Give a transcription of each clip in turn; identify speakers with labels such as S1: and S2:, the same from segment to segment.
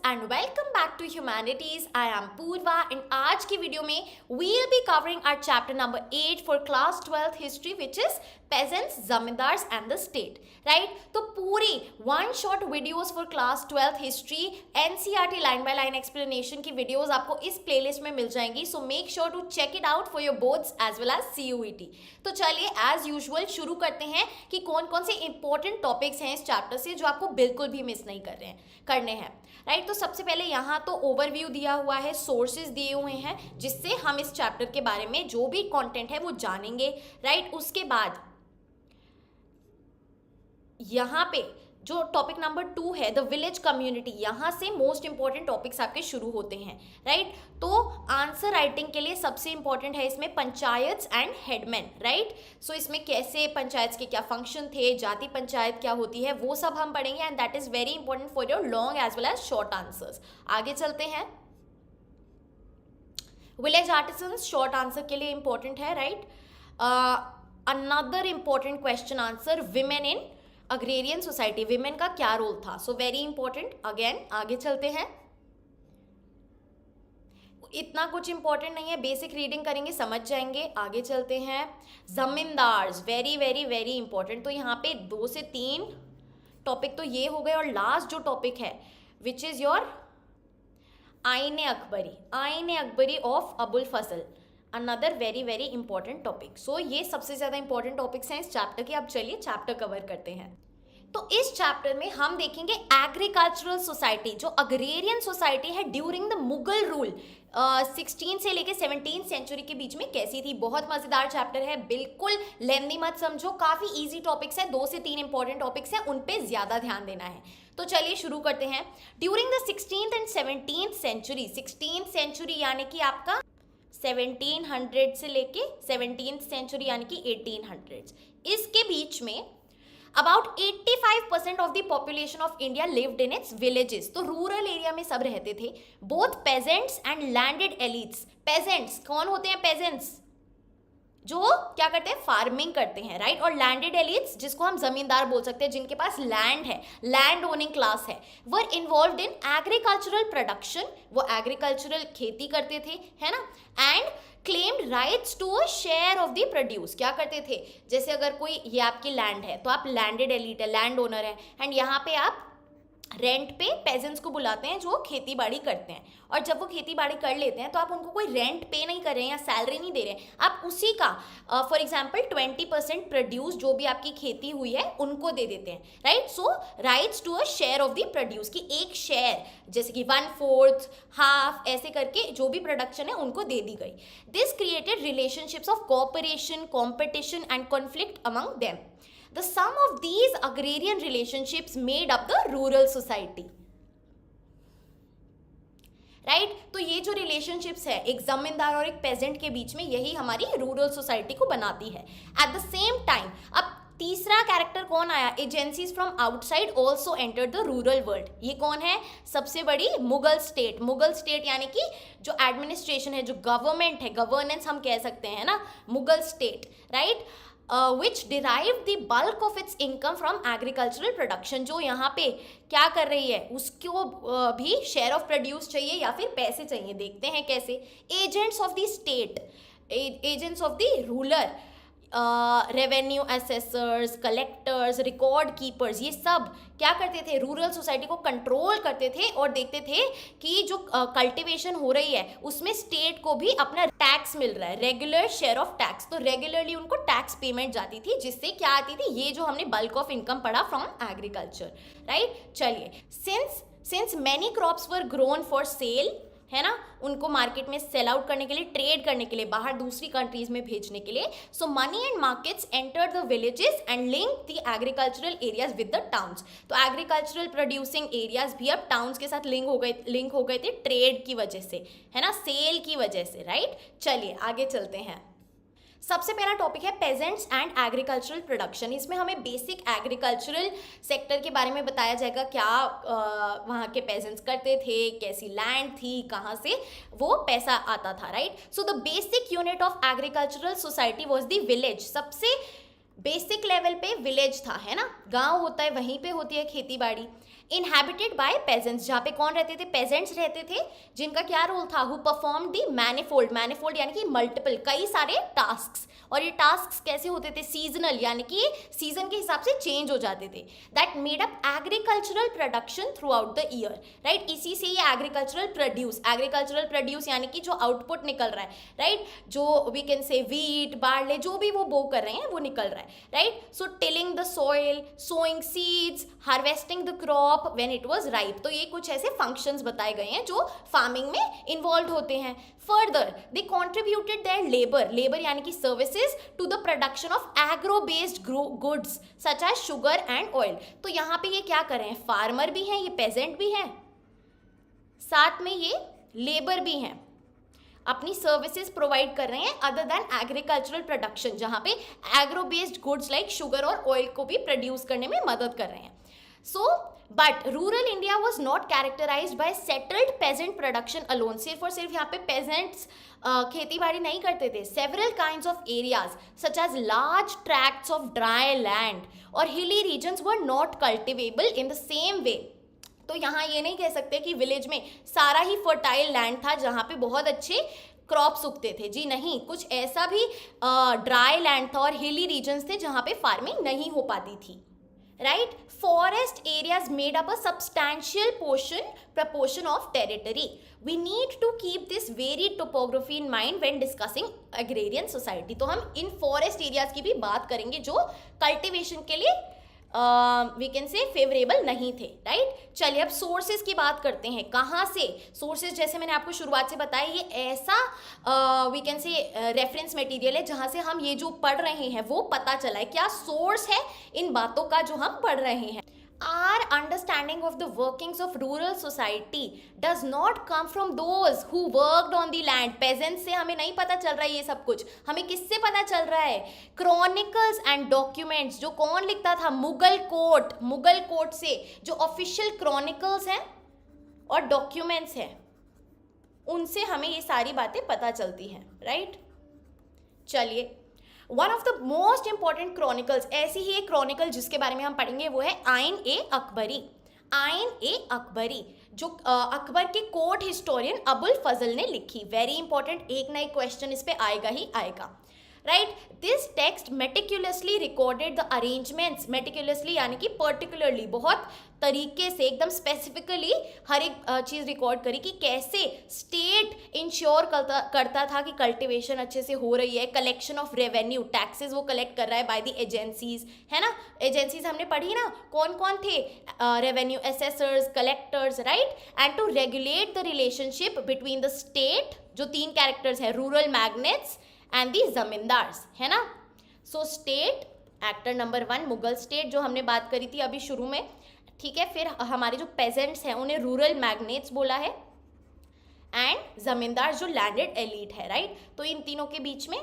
S1: and welcome back to Humanities. I am Purva and आज की video में we'll be covering our chapter number 8 for class 12th history which is peasants, zamindars and the state. Right? तो पूरी one shot videos for class 12th history NCERT line by line explanation की videos आपको इस playlist में मिल जाएंगी. So make sure to check it out for your boards as well as CUET. तो चलिए as usual शुरू करते हैं कि कौन कौन से important topics हैं इस chapter से जो आपको बिल्कुल भी मिस नहीं करने हैं. राइट तो सबसे पहले यहाँ तो ओवरव्यू दिया हुआ है, सोर्सेज दिए हुए हैं जिससे हम इस चैप्टर के बारे में जो भी कंटेंट है वो जानेंगे. राइट उसके बाद यहाँ पे जो टॉपिक नंबर 2 है द विलेज कम्युनिटी, यहाँ से मोस्ट इंपॉर्टेंट टॉपिक्स आपके शुरू होते हैं. राइट तो आंसर राइटिंग के लिए सबसे इंपॉर्टेंट है इसमें panchayat and headman. Right so इसमें कैसे पंचायत के क्या फंक्शन थे, जाति पंचायत क्या होती है, वो सब हम पढ़ेंगे and that is very important for your long as well as short answers. आगे चलते हैं. विलेज आर्टिसंस शॉर्ट आंसर के लिए इंपॉर्टेंट है. Right another important question answer women in agrarian society, women का क्या रोल था. So very important again. आगे चलते हैं. इतना कुछ इंपॉर्टेंट नहीं है, बेसिक रीडिंग करेंगे समझ जाएंगे. आगे चलते हैं. Zamindars very very very important. तो यहाँ पे 2 से 3 टॉपिक तो ये हो गए और लास्ट जो टॉपिक है विच is your Aine Akbari of Abul Fazl, another very very important topic. So ये सबसे ज़्यादा इंपॉर्टेंट टॉपिक्स हैं इस चैप्टर के. अब चलिए चैप्टर कवर करते हैं. तो इस चैप्टर में हम देखेंगे एग्रीकल्चरल सोसाइटी जो अग्रेरियन सोसाइटी है ड्यूरिंग द मुगल रूल 16 से लेके 17 सेंचुरी के बीच में कैसी थी. बहुत मज़ेदार चैप्टर है, बिल्कुल लेंदी मत समझो, काफ़ी इजी टॉपिक्स हैं. 2 से 3 इंपॉर्टेंट टॉपिक्स हैं, उन पे ज़्यादा ध्यान देना है. तो चलिए शुरू करते हैं. During the 16th and 17th century, 16th century यानी कि आपका 1700 से लेके 17th सेंचुरी यानी कि 1800s, इसके बीच में about 85% of the population of India lived in its villages. तो रूरल एरिया में सब रहते थे. Both pageants and landed elites. Pageants कौन होते हैं? पेजेंट्स जो क्या करते हैं, फार्मिंग करते हैं. राइट और लैंडेड एलिट्स जिसको हम जमींदार बोल सकते हैं, जिनके पास लैंड है, लैंड ओनिंग क्लास है, were involved in agricultural production. वो एग्रीकल्चरल खेती करते थे, है ना. And claimed rights to a share of the produce. क्या करते थे, जैसे अगर कोई ये आपकी लैंड है तो आप लैंडेड एलिट है, लैंड ओनर है, एंड यहाँ पे आप रेंट पे पेजेंट्स को बुलाते हैं जो खेती बाड़ी करते हैं. और जब वो खेती बाड़ी कर लेते हैं तो आप उनको कोई रेंट पे नहीं कर रहे हैं या सैलरी नहीं दे रहे हैं, आप उसी का फॉर एग्जांपल 20% प्रोड्यूस जो भी आपकी खेती हुई है उनको दे देते हैं. Right so rights to a share of the produce की एक शेयर जैसे कि 1/4 हाफ ऐसे करके जो भी प्रोडक्शन है उनको दे दी गई. This created relationships of cooperation, competition and conflict among them. The sum of these agrarian relationships made up the rural society. Right तो ये जो रिलेशनशिप्स है एक जमींदार और एक पेजेंट के बीच में, यही हमारी रूरल सोसाइटी को बनाती है. एट द सेम टाइम अब तीसरा कैरेक्टर कौन आया? Agencies from outside also enter the rural world. ये कौन है? सबसे बड़ी मुगल स्टेट. मुगल स्टेट यानी कि जो एडमिनिस्ट्रेशन है, जो गवर्नमेंट है, गवर्नेंस हम कह सकते हैं ना, Mughal state. Right which derived the bulk of its income from agricultural production. जो यहाँ पे क्या कर रही है, उसको भी शेयर ऑफ प्रोड्यूस चाहिए या फिर पैसे चाहिए. देखते हैं कैसे. Agents of the state, agents of the ruler, revenue assessors, collectors, record keepers, ये सब क्या करते थे, रूरल सोसाइटी को कंट्रोल करते थे और देखते थे कि जो कल्टीवेशन हो रही है उसमें स्टेट को भी अपना टैक्स मिल रहा है, रेगुलर शेयर ऑफ टैक्स. तो रेगुलरली उनको टैक्स पेमेंट जाती थी जिससे क्या आती थी, ये जो हमने बल्क ऑफ इनकम पढ़ा फ्रॉम एग्रीकल्चर. राइट चलिए. Since many crops were grown for sale, है ना, उनको मार्केट में सेल आउट करने के लिए, ट्रेड करने के लिए, बाहर दूसरी कंट्रीज में भेजने के लिए. So money and markets enter the villages and link the agricultural areas with the towns. तो एग्रीकल्चरल प्रोड्यूसिंग एरियाज भी अब टाउन्स के साथ लिंक हो गए थे ट्रेड की वजह से, है ना, सेल की वजह से. राइट चलिए आगे चलते हैं. सबसे पहला टॉपिक है पेजेंट्स एंड एग्रीकल्चरल प्रोडक्शन. इसमें हमें बेसिक एग्रीकल्चरल सेक्टर के बारे में बताया जाएगा, क्या वहाँ के पेजेंट्स करते थे, कैसी लैंड थी, कहाँ से वो पैसा आता था. Right so the basic unit of agricultural society was the village. सबसे बेसिक लेवल पे विलेज था, है ना, गांव होता है, वहीं पे होती है खेती बाड़ी. इनहैबिटेड बाय पेजेंट्स, जहाँ पे कौन रहते थे, पेजेंट्स रहते थे, जिनका क्या रोल था, who perform the manifold, manifold यानी कि मल्टीपल, कई सारे टास्क, और ये टास्क कैसे होते थे, सीजनल, यानी कि सीजन के हिसाब से चेंज हो जाते थे, that made up agricultural production through out the year, right. इसी से ये एग्रीकल्चरल प्रोड्यूस यानी कि जो आउटपुट निकल रहा है, राइट, जो we can say wheat, barley, जो भी वो बो कर रहे हैं वो निकल रहा है, right. So tilling the soil, sowing seeds, harvesting the crop when it was ripe, तो ये कुछ ऐसे फंक्शंस बताए गए हैं जो फार्मिंग में इन्वॉल्व होते हैं। Further they contributed their labour यानी कि services to the production of agro based goods such as sugar and oil, तो यहाँ पे ये क्या कर रहे हैं, फार्मर भी हैं, ये पेजेंट भी हैं, साथ में ये लेबर भी हैं, अपनी सर्विसेज प्रोवाइड कर रहे हैं अदर देन एग्रीकल्चरल प्रोडक्शन, जहाँ पे agro based goods like sugar और ऑयल को भी प्रोड्यूस करने में मदद कर रहे हैं। So but rural India was not characterised by settled peasant production alone, सिर्फ और सिर्फ यहाँ पे पेजेंट्स खेती बाड़ी नहीं करते थे, several kinds of areas such as large tracts of dry land और hilly regions were not cultivable in the same way, तो यहाँ ये नहीं कह सकते कि विलेज में सारा ही फर्टाइल लैंड था जहाँ पे बहुत अच्छे क्रॉप्स उगते थे, जी नहीं, कुछ ऐसा भी ड्राई लैंड था और हिली रीजन्स थे जहाँ पे फार्मिंग नहीं हो पाती थी, right? Forest areas made up a substantial proportion of territory. We need to keep this varied topography in mind when discussing agrarian society. तो हम इन forest areas की भी बात करेंगे जो cultivation के लिए वी कैन से फेवरेबल नहीं थे, राइट। चलिए अब सोर्सेज की बात करते हैं, कहाँ से सोर्सेज, जैसे मैंने आपको शुरुआत से बताया, ये ऐसा we can say reference material है जहाँ से हम ये जो पढ़ रहे हैं वो पता चला है, क्या सोर्स है इन बातों का जो हम पढ़ रहे हैं। Our understanding of the workings of rural society does not come from those who worked on the land. Peasants से हमें नहीं पता चल रहा है ये सब कुछ, हमें किससे पता चल रहा है, Chronicles and documents, जो कौन लिखता था, मुगल कोर्ट से जो ऑफिशियल क्रॉनिकल्स हैं और डॉक्यूमेंट्स हैं उनसे हमें ये सारी बातें पता चलती हैं, राइट। चलिए one of the most important chronicles, ऐसी ही एक क्रॉनिकल जिसके बारे में हम पढ़ेंगे वो है आइन ए अकबरी। आइन ए अकबरी जो अकबर के कोर्ट हिस्टोरियन अबुल फजल ने लिखी, वेरी इंपॉर्टेंट, एक ना एक क्वेश्चन इस पे आएगा ही आएगा, right. This text meticulously recorded the arrangements, meticulously यानी कि पर्टिकुलरली, बहुत तरीके से, एकदम स्पेसिफिकली हर एक चीज़ रिकॉर्ड करी कि कैसे स्टेट इंश्योर करता था कि कल्टिवेशन अच्छे से हो रही है, कलेक्शन ऑफ रेवेन्यू, टैक्सेस वो कलेक्ट कर रहा है बाय द एजेंसीज, है ना, एजेंसीज हमने पढ़ी ना, कौन कौन थे, revenue assessors, collectors, right, and to regulate the relationship between the state, जो तीन कैरेक्टर्स है, rural magnets and the zamindars, है ना। So state, actor number 1 Mughal state जो हमने बात करी थी अभी शुरू में, ठीक है। फिर हमारे जो पेजेंट्स हैं उन्हें रूरल मैग्नेट्स बोला है, एंड जमींदार जो लैंडेड एलीट है, राइट। तो इन तीनों के बीच में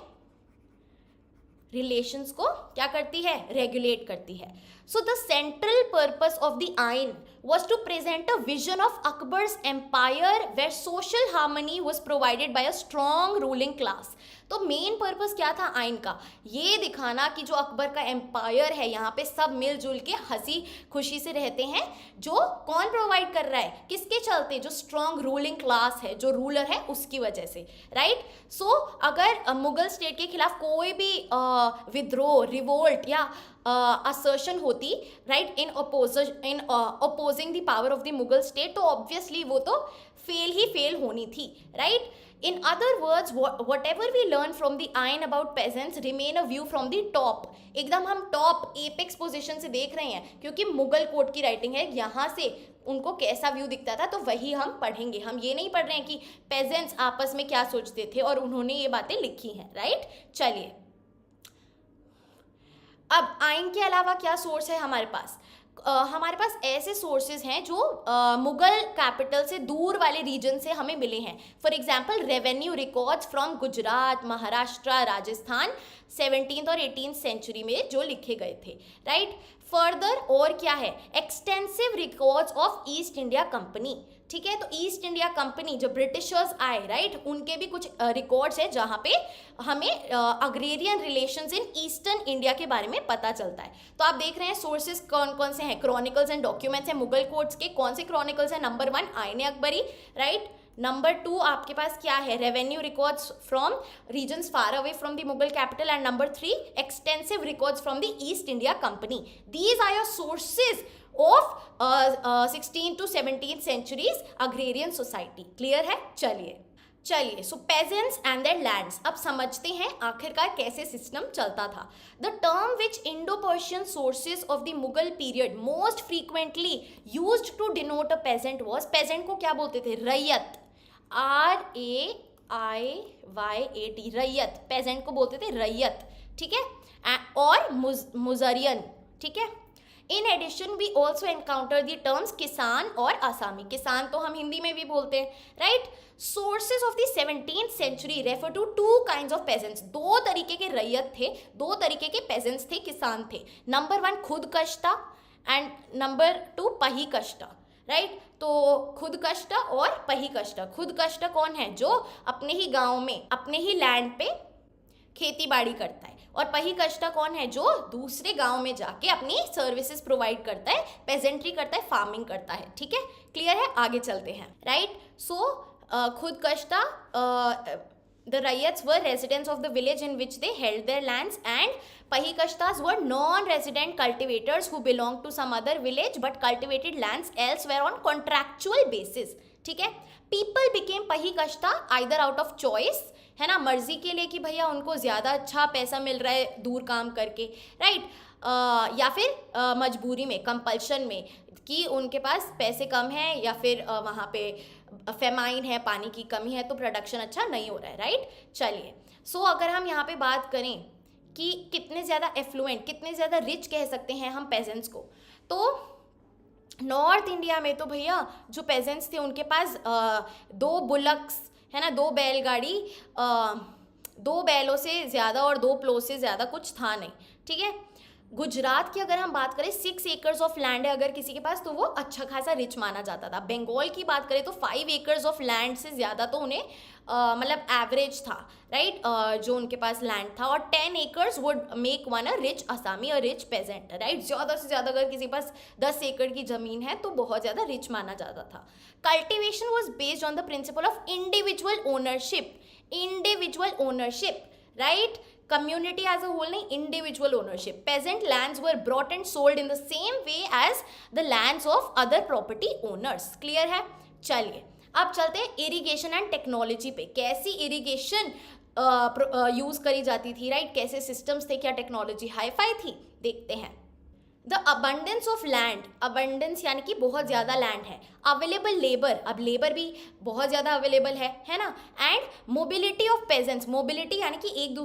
S1: रिलेशंस को क्या करती है, रेगुलेट करती है। So the central purpose of the आइन was to present a vision of Akbar's empire where social harmony was provided by a strong ruling class. तो मेन पर्पस क्या था आइन का, ये दिखाना कि जो अकबर का एम्पायर है यहाँ पे सब मिलजुल के हंसी खुशी से रहते हैं, जो कौन प्रोवाइड कर रहा है, किसके चलते, जो स्ट्रॉन्ग रूलिंग क्लास है, जो रूलर है उसकी वजह से, राइट। सो अगर मुगल स्टेट के खिलाफ कोई भी विद्रोह, रिवोल्ट या असर्शन होती, right, in opposing the power of the Mughal state, तो ऑब्वियसली वो तो फेल होनी थी, right. In other words, whatever we learn from the Ain about peasants remain a view from the top. एकदम हम टॉप एपेक्स पोजीशन से देख रहे हैं, क्योंकि मुगल कोर्ट की राइटिंग है, यहाँ से उनको कैसा व्यू दिखता था तो वही हम पढ़ेंगे। हम ये नहीं पढ़ रहे हैं कि पेजेंट्स आपस में क्या सोचते थे और उन्होंने ये बातें लिखी हैं, राइट। चलिए अब आइन के अलावा क्या सोर्स है हमारे पास, हमारे पास ऐसे सोर्सेज हैं जो मुगल कैपिटल से दूर वाले रीजन से हमें मिले हैं। For example revenue records from Gujarat, Maharashtra, Rajasthan 17th और 18th सेंचुरी में जो लिखे गए थे, राइट। फर्दर और क्या है, extensive records of east India company, ठीक है। तो ईस्ट इंडिया कंपनी जो ब्रिटिशर्स आए, राइट, उनके भी कुछ रिकॉर्ड्स है जहाँ पे हमें agrarian relations in eastern India के बारे में पता चलता है। तो आप देख रहे हैं सोर्सेज कौन कौन से हैं, क्रॉनिकल्स एंड डॉक्यूमेंट्स हैं मुगल कोर्ट्स के। कौन से क्रॉनिकल्स हैं? नंबर 1 आईन अकबरी, राइट। नंबर 2 आपके पास क्या है, revenue records from regions far away from the Mughal capital, and number 3 extensive records from the East India Company. These are your sources of 16th to 17th centuries agrarian society. Clear है? चलिए so peasants and their lands, अब समझते हैं आखिरकार कैसे system चलता था। The term which Indo Persian sources of the Mughal period most frequently used to denote a peasant was, pageant को क्या बोलते थे? रैयत, RAIYAT, रैयत, पेजेंट को बोलते थे रैयत, ठीक है, और मुजरियन, ठीक है। In addition we also encounter the terms kisan और आसामी, किसान तो हम हिंदी में भी बोलते हैं, right. Sources of the 17th century refer to 2 kinds of peasants, 2 तरीके के रैयत थे, 2 तरीके के पेजेंट्स थे, किसान थे। नंबर 1 खुद कश्ता एंड नंबर 2 पही कश्ता, राइट। तो खुद कश्ता और पही कश्ता, खुद कश्ता कौन है? जो अपने ही गांव में अपने ही लैंड पे खेती बाड़ी करता है, और पही कश्ता कौन है? जो दूसरे गांव में जाके अपनी सर्विसेज प्रोवाइड करता है, पेजेंट्री करता है, फार्मिंग करता है, ठीक है। क्लियर है? आगे चलते हैं, राइट। सो खुद कश्ता, the ryots were residents of the village in which they held their lands, and pahikashtas were non-resident cultivators who belonged to some other village but cultivated lands elsewhere on contractual basis, ठीक है। People became pahikashta either out of choice, है ना, मर्जी के लिए कि भैया उनको ज़्यादा अच्छा पैसा मिल रहा है दूर काम करके, राइट, या फिर मजबूरी में, कंपल्शन में, कि उनके पास पैसे कम हैं या फिर वहाँ पे फेमाइन है, पानी की कमी है, तो प्रोडक्शन अच्छा नहीं हो रहा है, राइट। चलिए, सो अगर हम यहाँ पे बात करें कि कितने ज़्यादा एफ्लुएंट, कितने ज़्यादा रिच कह सकते हैं हम पेजेंट्स को, तो नॉर्थ इंडिया में तो भैया जो पेजेंट्स थे उनके पास 2 बुलक्स, है ना, 2 बैलगाड़ी, 2 बैलों से ज़्यादा और 2 प्लो से ज़्यादा कुछ था नहीं, ठीक है। गुजरात की अगर हम बात करें 6 एकर्स ऑफ लैंड है अगर किसी के पास, तो वो अच्छा खासा रिच माना जाता था। बंगाल की बात करें तो 5 एकर्स ऑफ लैंड से ज़्यादा तो उन्हें मतलब एवरेज था, राइट, जो उनके पास लैंड था, और 10 acres would make one a rich Asami, a rich pageant, right. ज़्यादा से ज़्यादा अगर किसी के पास 10 एकड़ की ज़मीन है तो बहुत ज़्यादा रिच माना जाता था। Cultivation was based on the principle of individual ownership, right, community as a whole नहीं, individual ownership. Peasant lands were bought and sold in the same way as the lands of other property owners. Clear है? चलिए अब चलते हैं irrigation and technology पे। कैसी irrigation use करी जाती थी, राइट, कैसे सिस्टम्स थे, क्या टेक्नोलॉजी हाईफाई थी, देखते हैं। The abundance of land, abundance यानी कि बहुत ज़्यादा लैंड है, अवेलेबल लेबर, अब लेबर भी बहुत ज़्यादा अवेलेबल है ना, and mobility of pageants, mobility यानी कि एक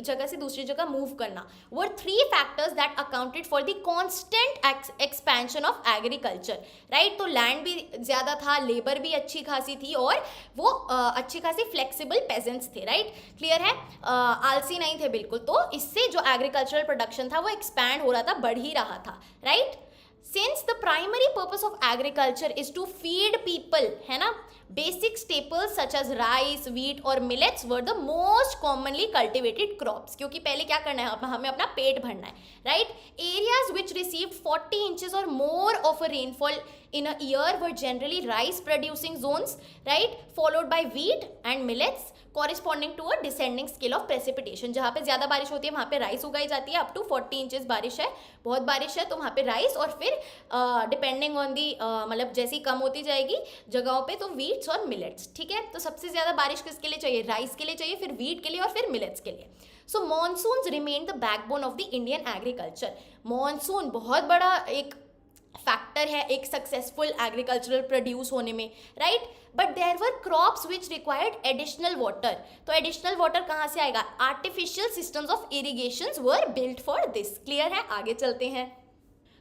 S1: जगह से दूसरी जगह मूव करना, वर 3 factors that accounted for the constant expansion of agriculture, right. तो लैंड भी ज़्यादा था, लेबर भी अच्छी खासी थी, और वो अच्छी खासी फ्लेक्सिबल पेजेंट्स थे, राइट। क्लियर है? आलसी नहीं थे बिल्कुल, तो इससे जो एग्रीकल्चरल प्रोडक्शन था वो एक्सपैंड हो रहा था, बढ़ ही रहा था, right. Since the primary purpose of agriculture is to feed people, है ना, basic staples such as rice, wheat और millets were the most commonly cultivated crops, क्योंकि पहले क्या करना है, हमें अपना पेट भरना है, right? Areas which received 40 inches or more of a rainfall in a year were generally rice producing zones, right, followed by wheat and millets corresponding to a descending scale of precipitation. जहाँ पे ज़्यादा बारिश होती है वहाँ पे rice उगाई जाती है, अप टू 40 इंचेस बारिश है, बहुत बारिश है तो वहाँ पे राइस, और फिर डिपेंडिंग ऑन दी मतलब जैसी कम होती जाएगी जगहों पे तो वीट्स और मिलेट्स, ठीक है। तो सबसे ज़्यादा बारिश किसके लिए चाहिए? राइस के लिए चाहिए, फिर वीट के लिए और फिर मिलेट्स के लिए। So monsoons remain the backbone of the Indian agriculture. Monsoon बहुत बड़ा एक फैक्टर है एक सक्सेसफुल एग्रीकल्चरल प्रोड्यूस होने में, right. But there were crops which required additional water, तो एडिशनल वाटर कहाँ से आएगा? Artificial systems of irrigation were built for this. Clear है? आगे चलते हैं।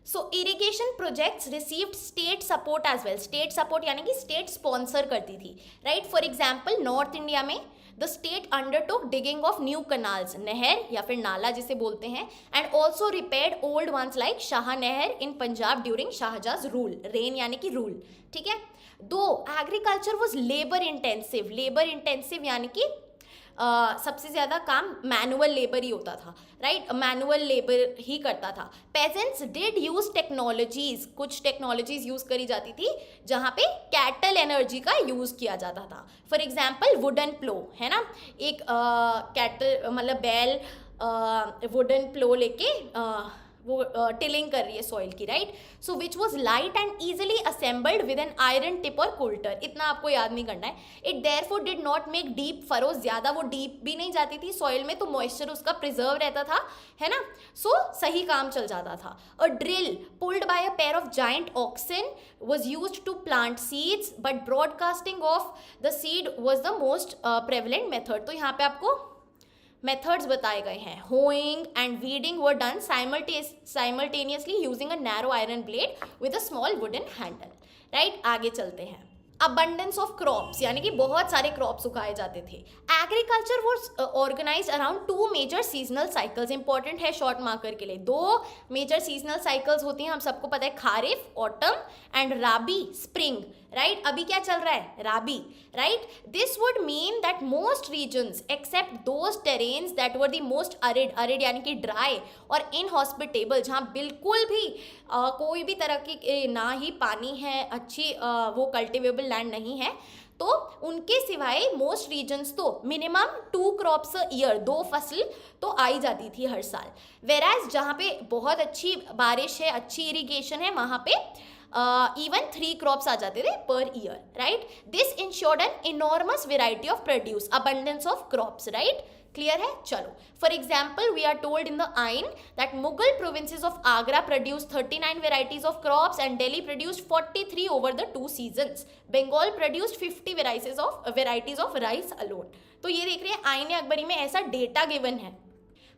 S1: So irrigation projects received state support as well. State support यानी कि स्टेट स्पॉन्सर करती थी, right. For example north India में the state undertook digging of new canals, नहर या फिर नाला जिसे बोलते हैं, and also repaired old ones like Shah नहर इन पंजाब ड्यूरिंग शाहजहाज रूल, रेन यानी कि रूल, ठीक है। दो एग्रीकल्चर वॉज लेबर इंटेंसिव यानी कि सबसे ज़्यादा काम मैनुअल लेबर ही होता था, राइट, मैनुअल लेबर ही करता था। पेजेंट्स डिड यूज टेक्नोलॉजीज, कुछ टेक्नोलॉजीज यूज़ करी जाती थी जहाँ पे कैटल एनर्जी का यूज़ किया जाता था। फॉर एग्जाम्पल वुडन प्लो, है ना, एक कैटल मतलब बैल वुडन प्लो लेके वो टिलिंग कर रही है सॉइल की, right. So which was light and easily assembled with an iron tip और कोल्टर, इतना आपको याद नहीं करना है। It therefore did not make deep furrows, ज़्यादा वो डीप भी नहीं जाती थी सॉइल में, तो मॉइस्चर उसका प्रिजर्व रहता था, है ना, सो सही काम चल जाता था। A drill pulled by a pair of giant oxen was used to plant seeds, but broadcasting of the seed was the most prevalent method। तो यहाँ पे आपको मेथड्स बताए गए हैं। Hoeing and weeding were done simultaneously using a narrow iron blade with a small wooden handle, right. आगे चलते हैं। अबंडेंस ऑफ क्रॉप्स यानी कि बहुत सारे क्रॉप्स उगाए जाते थे। Agriculture was organise around 2 major seasonal cycles, important है शॉर्ट मार्कर के लिए। 2 मेजर सीजनल साइकिल्स होती हैं, हम सबको पता है, kharif autumn and rabi spring, right. अभी क्या चल रहा है, rabi, right. This would mean that most regions except those terrains that were the most arid यानी कि ड्राई और इनहॉस्पिटेबल, जहाँ बिल्कुल भी कोई भी तरह की ना ही पानी है, अच्छी वो कल्टिवेबल लैंड नहीं है, तो उनके सिवाय मोस्ट रीजन्स तो मिनिमम 2 क्रॉप्स अ ईयर, 2 फसल तो आई जाती थी हर साल। वेराज जहाँ पे बहुत अच्छी बारिश है, अच्छी इरिगेशन है, वहाँ पे even 3 crops आ जाते थे per year, right? This ensured an enormous variety of produce, abundance of crops, right? Clear है? चलो, for example, we are told in the Ain that Mughal provinces of Agra produced 39 varieties of crops and Delhi produced 43 over the 2 seasons. Bengal produced 50 varieties of rice alone. तो ये देख रहे हैं आईन अकबरी में ऐसा डेटा गिवन है।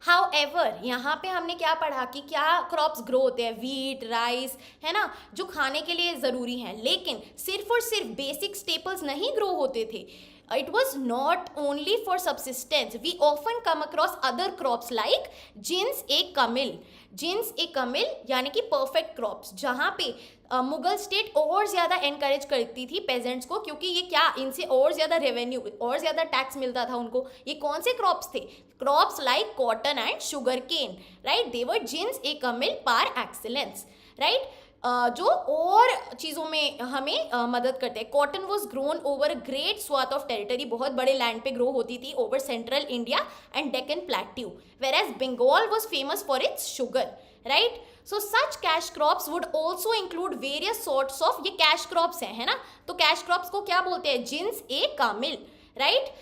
S1: However, यहाँ पे हमने क्या पढ़ा कि क्या क्रॉप्स ग्रो होते हैं, वीट, राइस, है ना, जो खाने के लिए ज़रूरी हैं, लेकिन सिर्फ और सिर्फ बेसिक स्टेपल्स नहीं ग्रो होते थे। It was not only for subsistence. We often come across other crops like जिन्स ए कमिल यानी कि परफेक्ट क्रॉप्स, जहाँ पे मुगल स्टेट और ज़्यादा एनकरेज करती थी पेजेंट्स को, क्योंकि ये क्या, इनसे और ज़्यादा रेवेन्यू और ज़्यादा टैक्स मिलता था उनको। ये कौन से क्रॉप्स थे, crops like cotton and sugar cane, right. They were जिन्स ए कमिल पार एक्सीलेंस, राइट, जो और चीज़ों में हमें मदद करते हैं। Cotton was grown over a great swath of territory, बहुत बड़े लैंड पे ग्रो होती थी, over central India and Deccan plateau, whereas Bengal was famous for its sugar, right. So such cash crops would also include various sorts of, ये cash crops हैं, है ना, तो कैश क्रॉप्स को क्या बोलते हैं, जिन्स ए कामिल, राइट।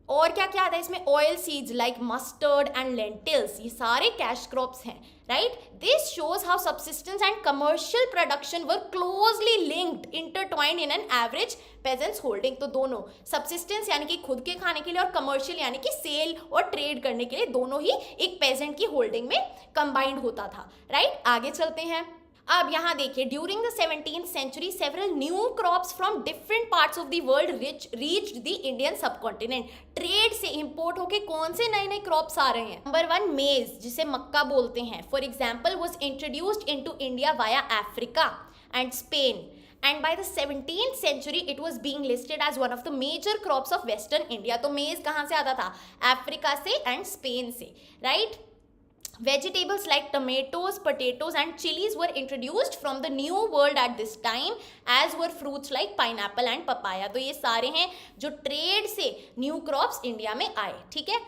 S1: और क्या क्या आता है इसमें, oil seeds like mustard and lentils, ये सारे कैश क्रॉप्स हैं, right. This shows how subsistence and commercial production were closely linked, intertwined in an average pageants holding. तो दोनों सब्सिस्टेंस यानी कि खुद के खाने के लिए और कमर्शियल यानी कि सेल और ट्रेड करने के लिए, दोनों ही एक पेजेंट की होल्डिंग में कंबाइंड होता था, राइट। आगे चलते हैं। अब यहाँ देखिए, during the 17th century several new crops from different parts of the world reached the Indian subcontinent. Trade से इंपोर्ट होके कौन से नए नए क्रॉप्स आ रहे हैं। नंबर 1 मेज, जिसे मक्का बोलते हैं, for example was introduced into India via Africa and Spain, and by the 17th century it was being listed as one of the major crops of western India। तो मेज कहाँ से आता था, अफ्रीका से एंड स्पेन से, right. Vegetables like tomatoes, potatoes and chilies were introduced from the new world at this time, as were fruits like pineapple and papaya। तो ये सारे हैं जो ट्रेड से न्यू क्रॉप्स इंडिया में आए, ठीक है,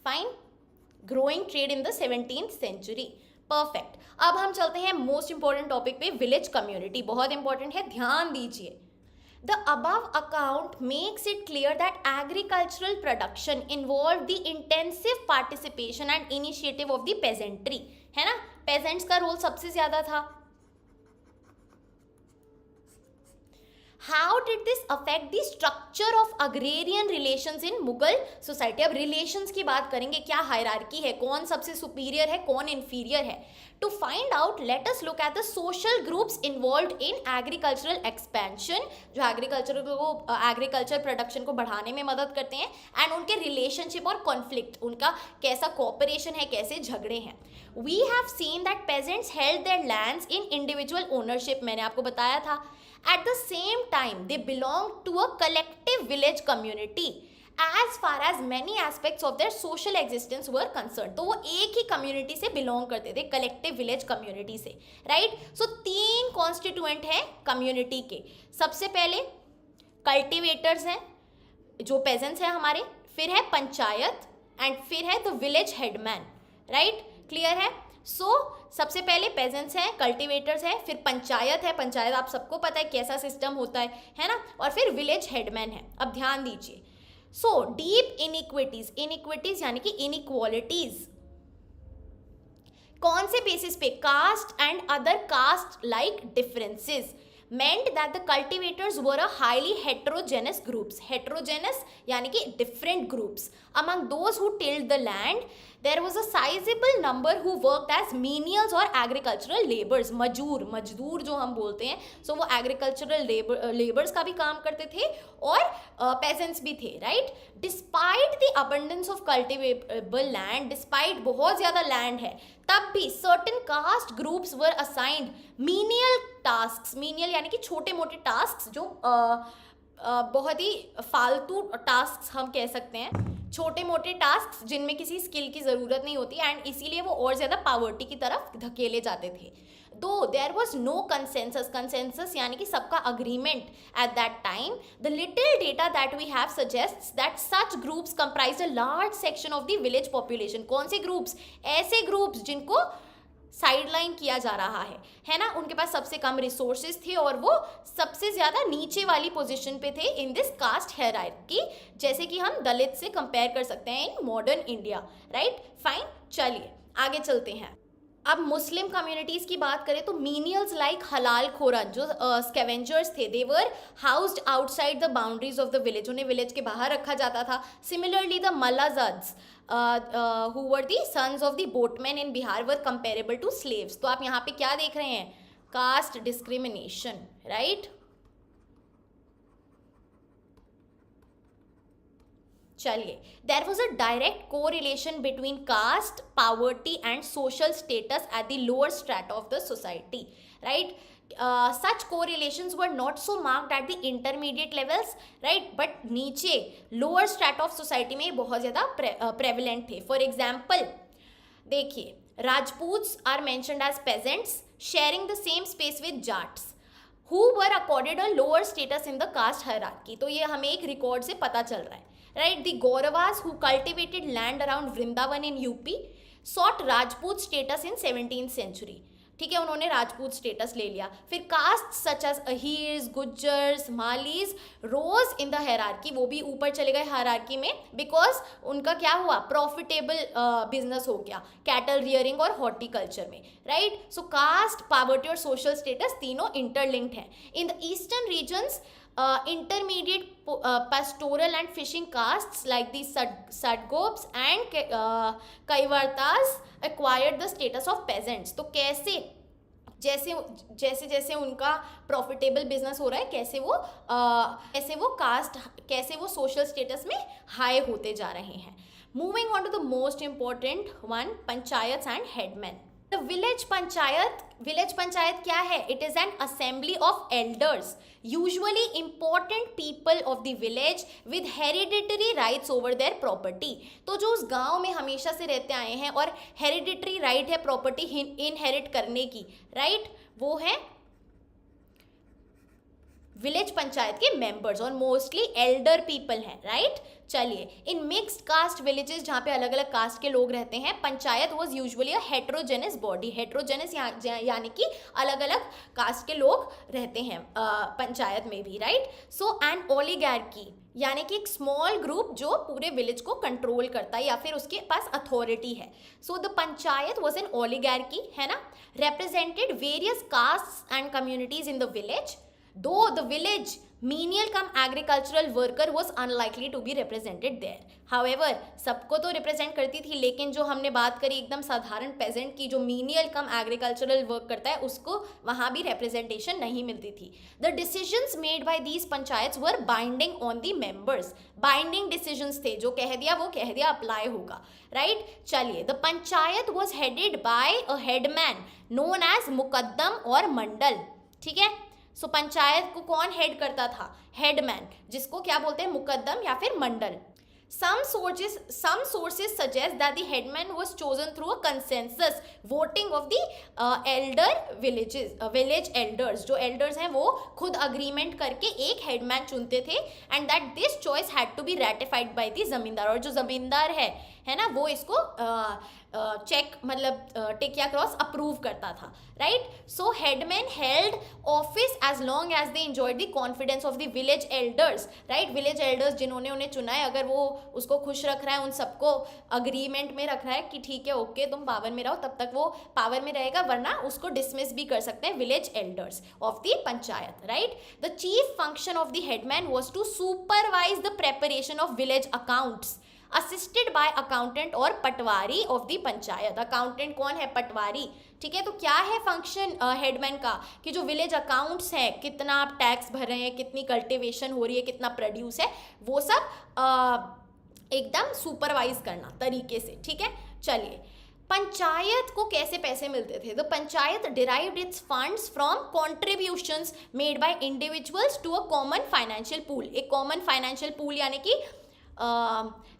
S1: fine. Growing trade in the 17th century, perfect. अब हम चलते हैं मोस्ट इंपॉर्टेंट टॉपिक पे, विलेज कम्युनिटी, बहुत इंपॉर्टेंट है, ध्यान दीजिए। The above account makes it clear that agricultural production involved the intensive participation and initiative of the peasantry, है ना, peasants का रोल सबसे ज़्यादा था। How did this affect the structure of agrarian relations in Mughal society? अब relations की बात करेंगे, क्या हायरार्की है, कौन सबसे सुपीरियर है, कौन इन्फीरियर है। To find out, let us look at the social groups involved in agricultural expansion, जो एग्रीकल्चर प्रोडक्शन को बढ़ाने में मदद करते हैं, एंड उनके रिलेशनशिप और कॉन्फ्लिक्ट, उनका कैसा कॉपरेशन है, कैसे झगड़े हैं. We have seen that peasants held their lands in individual ownership, मैंने आपको बताया था. At the same time, they belong to a collective village community as far as many aspects of their social existence were concerned. तो वो एक ही community से belong करते थे, कलेक्टिव विलेज कम्युनिटी से, राइट. सो 3 कॉन्स्टिट्यूएंट हैं कम्युनिटी के. सबसे पहले कल्टिवेटर्स हैं, जो पेजेंट्स हैं हमारे, फिर है पंचायत, एंड फिर है the village headman, right. Clear है. सो सबसे पहले पेजेंट्स हैं, कल्टिवेटर्स है, फिर पंचायत है, पंचायत आप सबको पता है कैसा सिस्टम होता है ना, और फिर विलेज हेडमैन है. अब ध्यान दीजिए. सो डीप इनइक्विटीज, इनइक्विटीज यानी कि इनइक्वालिटीज, कौन से बेसिस पे? Caste and other caste like differences meant that the cultivators were a highly heterogeneous groups. Heterogeneous यानी कि different groups. Among those who tilled the land, there was a sizable number who worked as menials or agricultural laborers. मजदूर जो हम बोलते हैं, so वो agricultural laborers का भी काम करते थे और peasants भी थे, right? Despite the abundance of cultivable land, despite बहुत ज़्यादा land है, तब भी certain caste groups were assigned menial tasks. menial यानी कि छोटे मोटे tasks, जो बहुत ही फालतू tasks हम कह सकते हैं, छोटे मोटे टास्क जिनमें किसी स्किल की ज़रूरत नहीं होती, एंड इसीलिए वो और ज़्यादा पावर्टी की तरफ धकेले जाते थे. Though there was no consensus, consensus यानी कि सबका agreement at that time. The little data that we have suggests that such groups comprise a large section of the village population. कौन से ग्रुप्स? ऐसे ग्रुप्स जिनको साइडलाइन किया जा रहा है ना, उनके पास सबसे कम रिसोर्सेज थे और वो सबसे ज़्यादा नीचे वाली पोजीशन पे थे इन दिस कास्ट हायरार्की, जैसे कि हम दलित से कंपेयर कर सकते हैं in modern India, right. Fine, चलिए आगे चलते हैं. अब मुस्लिम कम्युनिटीज़ की बात करें तो मीनियल्स लाइक हलाल खोरन, जो स्कैवेंजर्स थे, they were housed outside the boundaries of the village, उन्हें विलेज के बाहर रखा जाता था. सिमिलरली द मलाजद्स who were the sons of the boatmen in Bihar were comparable to slaves. तो आप यहाँ पे क्या देख रहे हैं? Caste discrimination, right. चलिए, there was a direct correlation between caste, poverty and social status at the lower strata of the society, right. Such correlations were not so marked at the intermediate levels, right, but नीचे lower strata of society में बहुत ज़्यादा prevalent थे. For example, देखिए, Rajputs are mentioned as peasants sharing the same space with Jats who were accorded a lower status in the caste hierarchy. तो ये हमें एक रिकॉर्ड से पता चल रहा है, right. The Gauravas who cultivated land around Vrindavan in UP sought Rajput status in 17th century. ठीक है, उन्होंने राजपूत स्टेटस ले लिया. फिर caste such as Ahirs, Gujjars, Malis rose in the hierarchy, वो भी ऊपर चले गए हायरार्की में, बिकॉज उनका क्या हुआ? प्रॉफिटेबल बिजनेस हो गया कैटल रियरिंग और हॉर्टिकल्चर में, राइट. सो कास्ट, पावर्टी और सोशल स्टेटस तीनों इंटरलिंक्ड हैं. In the eastern regions intermediate pastoral and fishing castes like the Sadgopes and Kaivartas acquired the status of peasants. तो कैसे जैसे उनका प्रॉफिटेबल बिजनेस हो रहा है, कैसे वो सोशल स्टेटस में हाई होते जा रहे हैं. Moving on to the most important one, panchayat and headman. The village panchayat क्या है? It is an assembly of elders, usually important people of the village with hereditary rights over their property. तो जो उस गांव में हमेशा से रहते आए हैं और hereditary right है प्रॉपर्टी inherit करने की, right, वो है विलेज पंचायत के मेंबर्स और मोस्टली एल्डर पीपल हैं, राइट. चलिए, इन मिक्स्ड कास्ट विलेजेस जहाँ पे अलग अलग कास्ट के लोग रहते हैं, panchayat was usually a heterogeneous body. Heterogeneous यानी कि अलग अलग कास्ट के लोग रहते हैं पंचायत में भी, राइट. सो एन ओलिगार्की यानी कि एक स्मॉल ग्रुप जो पूरे विलेज को कंट्रोल करता है या फिर उसके पास अथॉरिटी है. So the panchayat was an oligarchy, है ना, represented various castes and communities in the village. though the village menial cum agricultural worker was unlikely to be represented there. However, सबको तो रिप्रेजेंट करती थी, लेकिन जो हमने बात करी एकदम साधारण पेजेंट की, जो मीनियल कम एग्रीकल्चरल वर्क करता है, उसको वहाँ भी रिप्रेजेंटेशन नहीं मिलती थी. The decisions made by these panchayat were binding on the members. Binding decisions थे, जो कह दिया वो कह दिया, अप्लाई होगा. राइट, चलिए. The panchayat was headed by a headman known as muqaddam और मंडल. ठीक है, सो पंचायत को कौन हेड करता था? हेडमैन, जिसको क्या बोलते हैं? मुकद्दम या फिर मंडल. Some sources suggest that the headman was chosen through a consensus voting of the village elders. जो elders हैं वो खुद agreement करके एक headman चुनते थे, and that this choice had to be ratified by the जमींदार. और जो जमींदार है ना, वो इसको चेक मतलब टिक या क्रॉस अप्रूव करता था. Right, so headman held office as long as they enjoyed the confidence of the village elders. Right, village elders जिन्होंने उन्हें चुना है, अगर वो उसको खुश रख रहा है, उन सबको अग्रीमेंट में रख रहा है कि ठीक है, ओके, तुम पावर में रहो, तब तक वो पावर में रहेगा, वरना उसको डिसमिस भी कर सकते हैं village elders of the panchayat. Right, the chief function of the headman was to supervise the preparation of village accounts assisted by accountant और patwari of the panchayat. Accountant कौन है? पटवारी. ठीक है, तो क्या है फंक्शन हेडमैन का? कि जो विलेज अकाउंट्स हैं, कितना आप टैक्स भर रहे हैं, कितनी कल्टिवेशन हो रही है, कितना प्रोड्यूस है, वो सब एकदम सुपरवाइज करना तरीके से. ठीक है, चलिए. पंचायत को कैसे पैसे मिलते थे? The panchayat derived its funds from contributions made by individuals to a common financial pool. एक कॉमन फाइनेंशियल पूल यानी कि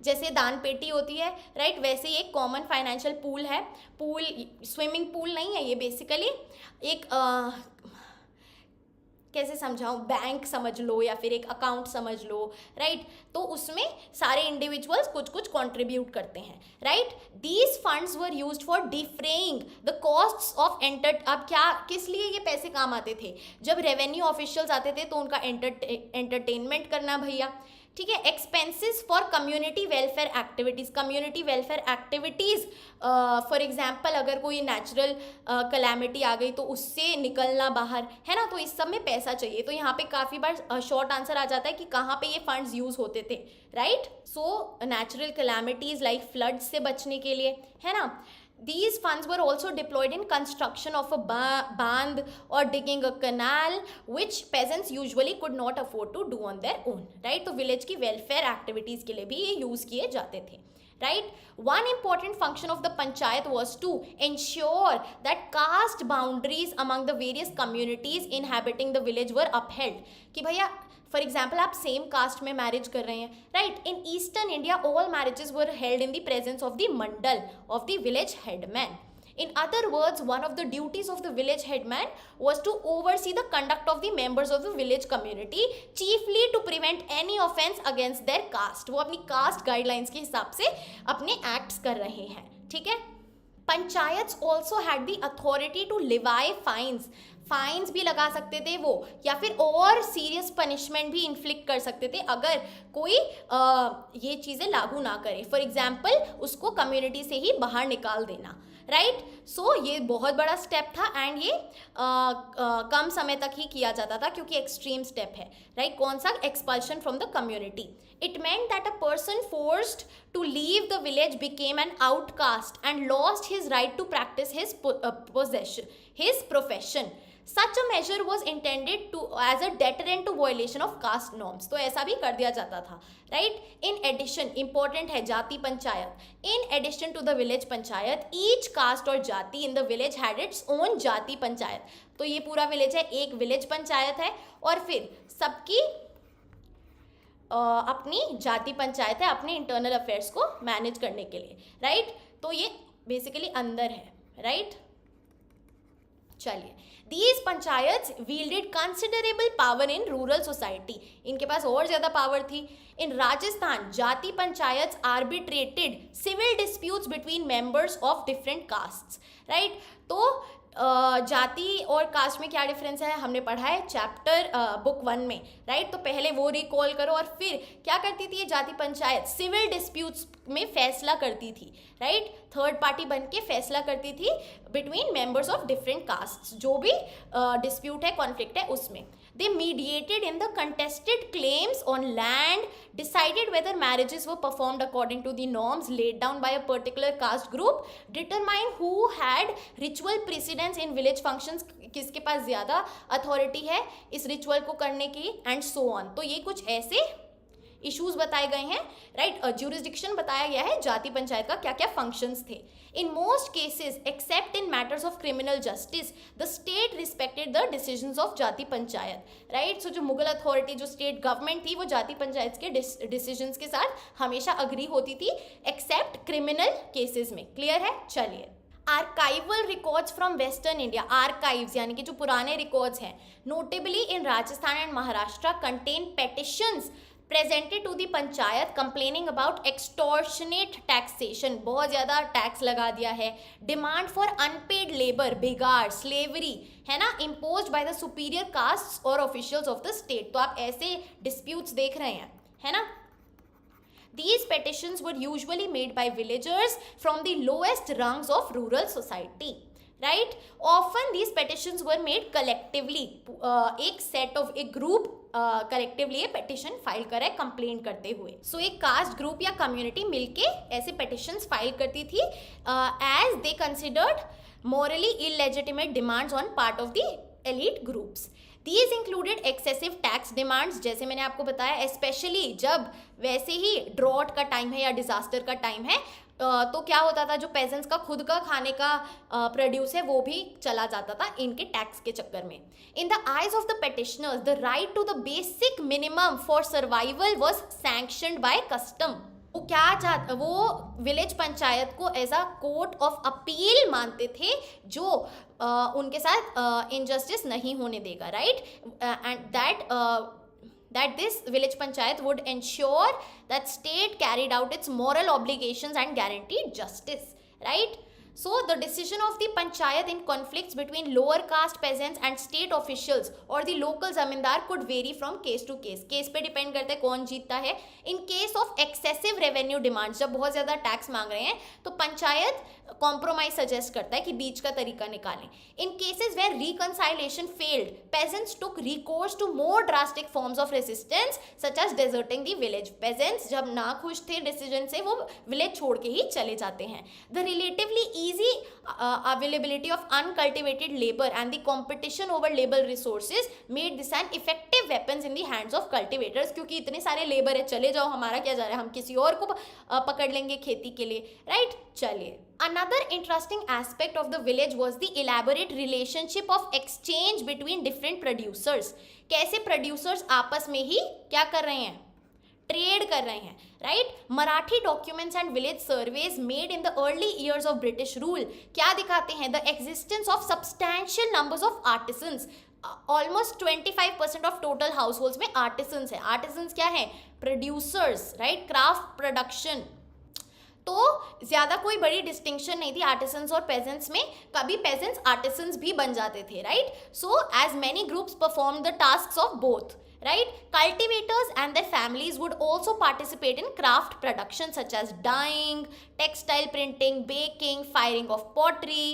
S1: जैसे दान पेटी होती है, राइट, वैसे ही एक कॉमन फाइनेंशियल पूल है. पूल स्विमिंग पूल नहीं है ये, बेसिकली एक कैसे समझाऊं, बैंक समझ लो या फिर एक अकाउंट समझ लो. राइट, तो उसमें सारे इंडिविजुअल्स कुछ कुछ कंट्रीब्यूट करते हैं. Right, these funds were used for defraying the costs of अब क्या, किस लिए ये पैसे काम आते थे? जब रेवेन्यू ऑफिशियल्स आते थे तो उनका एंटरटेनमेंट करना भैया. ठीक है, expenses for community welfare activities. Community welfare activities, for example अगर कोई नेचुरल कलैमिटी आ गई तो उससे निकलना बाहर, है ना, तो इस सब में पैसा चाहिए. तो यहाँ पे काफ़ी बार शॉर्ट आंसर आ जाता है कि कहाँ पे ये फंड्स यूज़ होते थे. Right, so natural calamities like flood से बचने के लिए, है ना. These funds were also deployed in construction of a band or digging a canal, which peasants usually could not afford to do on their own. Right? तो village की welfare activities के लिए भी ये use किए जाते थे. Right? One important function of the panchayat was to ensure that caste boundaries among the various communities inhabiting the village were upheld. कि भैया फॉर एग्जाम्पल आप सेम कास्ट में मैरिज कर रहे हैं. Right, in eastern India all marriages were held in the presence of the Mandal of the village headman. In other words, one of the duties of the village headman was to oversee the conduct of the members of the village community, chiefly to prevent any offense against their caste. वो अपनी caste guidelines के हिसाब से अपने acts कर रहे हैं. ठीक है, panchayat also had the authority to levy fines. Fines भी लगा सकते थे वो, या फिर और सीरियस पनिशमेंट भी इन्फ्लिक्ट कर सकते थे अगर कोई ये चीज़ें लागू ना करे. फॉर एग्जाम्पल उसको कम्युनिटी से ही बाहर निकाल देना. राइट, सो ये बहुत बड़ा स्टेप था एंड ये कम समय तक ही किया जाता था क्योंकि एक्सट्रीम स्टेप है. राइट, कौन सा? Expulsion from the community. It meant that a person forced to leave the village became an outcast and lost his right to practice his profession. Such a measure was intended to as a deterrent to violation of caste norms. तो ऐसा भी कर दिया जाता था. Right? In addition, important है जाति panchayat. In addition to the village panchayat, each caste और जाति in the village had its own जाति पंचायत. तो ये पूरा विलेज है, एक विलेज पंचायत है और फिर सबकी अपनी जाति पंचायत है अपने इंटरनल अफेयर्स को मैनेज करने के लिए. राइट, तो ये बेसिकली अंदर है. राइट, चलिए. These panchayat wielded considerable power in rural society. इनके पास और ज़्यादा पावर थी. In राजस्थान, जाति panchayat arbitrated civil disputes between members of different castes. Right? तो जाति और कास्ट में क्या डिफरेंस है हमने पढ़ा है चैप्टर बुक 1 में. राइट, तो पहले वो रिकॉल करो और फिर क्या करती थी ये जाति पंचायत? सिविल डिस्प्यूट्स में फैसला करती थी. राइट, थर्ड पार्टी बन के फैसला करती थी between members of different castes, जो भी डिस्प्यूट है, कॉन्फ्लिक्ट है उसमें. They mediated in the contested claims on land, decided whether marriages were performed according to the norms laid down by a particular caste group, determine who had ritual precedence in village functions, किसके पास ज़्यादा authority है इस ritual को करने की, and so on. तो ये कुछ ऐसे इश्यूज बताए गए हैं, राइट। ज्यूरिसडिक्शन बताया गया है जाति पंचायत का क्या क्या फंक्शंस थे। In most cases accept in matters of criminal justice the state respected the decisions of जाति पंचायत, राइट। सो जो मुगल अथॉरिटी, जो स्टेट गवर्नमेंट थी, वो जाति पंचायत के डिसीजंस के साथ हमेशा अग्री होती थी, एक्सेप्ट क्रिमिनल केसेस में। क्लियर है? चलिए, archival records from western India, archives यानी कि जो पुराने रिकॉर्ड्स हैं, notably in Rajasthan and Maharashtra contain petitions presented to the panchayat complaining about extortionate taxation, बहुत ज़्यादा टैक्स लगा दिया है, डिमांड फॉर अनपेड लेबर, बिगाड़, स्लेवरी, है ना, imposed by the superior castes और officials of the state। तो आप ऐसे disputes देख रहे हैं, है ना। These petitions were usually made by villagers from the lowest rungs of rural society, right? Often these petitions were made collectively, एक set of, एक group कलेक्टिवली ये पेटिशन फाइल करे कंप्लेंट करते हुए। सो एक कास्ट ग्रुप या कम्युनिटी मिलके ऐसे पेटिशंस फाइल करती थी as they considered morally illegitimate demands on part of the elite groups. These included excessive tax demands, जैसे मैंने आपको बताया, स्पेशली जब वैसे ही ड्रॉट का टाइम है या डिजास्टर का टाइम है, तो क्या होता था, जो पेजेंट्स का खुद का खाने का प्रोड्यूस है वो भी चला जाता था इनके टैक्स के चक्कर में। In the eyes of the petitioners the right to the basic minimum for survival was sanctioned by custom. वो क्या चाहते, वो विलेज पंचायत को as a court of appeal मानते थे जो उनके साथ इनजस्टिस नहीं होने देगा, right. And that this village panchayat would ensure that state carried out its moral obligations and guaranteed justice, right? So the decision of the panchayat in conflicts between lower caste peasants and state officials or the local zamindar could vary from case to case. Case पे depend करता है कौन जीतता है। In case of excessive revenue demands, जब बहुत ज़्यादा tax मांग रहे हैं तो पंचायत कॉम्प्रोमाइज सजेस्ट करता है कि बीच का तरीका निकालें। In cases where reconciliation failed, peasants took recourse to more drastic forms of resistance such as deserting the village. Peasants जब ना खुश थे डिसीजन से वो विलेज छोड़ के ही चले जाते हैं। The relatively easy availability of uncultivated labor and the competition over labor resources made this an effective weapons in the hands of cultivators, क्योंकि इतने सारे लेबर है, चले जाओ, हमारा क्या जा रहा है, हम किसी और को पकड़ लेंगे खेती के लिए, राइट। चलिए, another interesting aspect of the village was the elaborate relationship of exchange between different producers। कैसे producers आपस में ही क्या कर रहे हैं, ट्रेड कर रहे हैं, right. Marathi documents and village surveys made in the early years of British rule क्या दिखाते हैं, the existence of substantial numbers of artisans. Almost 25% of total house holds में आर्टिसंस है। आर्टिसंस क्या है, प्रोड्यूसर्स, राइट, क्राफ्ट प्रोडक्शन। तो ज़्यादा कोई बड़ी डिस्टिंक्शन नहीं थी आर्टिसंस और पेजेंट्स में, कभी पेजेंट्स आर्टिसंस भी बन जाते थे, right. So as many groups perform the tasks of both, right? Cultivators and their families would also participate in craft production such as dyeing, textile printing, baking, firing of pottery,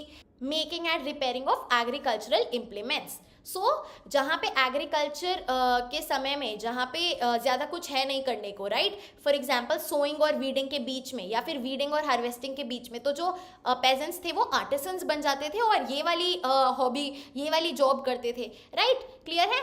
S1: making and repairing of agricultural implements. So जहाँ पे agriculture के समय में, जहाँ पे ज़्यादा कुछ है नहीं करने को, राइट, फॉर एग्जांपल सोइंग और वीडिंग के बीच में या फिर वीडिंग और हार्वेस्टिंग के बीच में, तो जो पेजेंट्स थे वो आर्टिसंस बन जाते थे और ये वाली हॉबी, ये वाली जॉब करते थे, राइट। क्लियर है?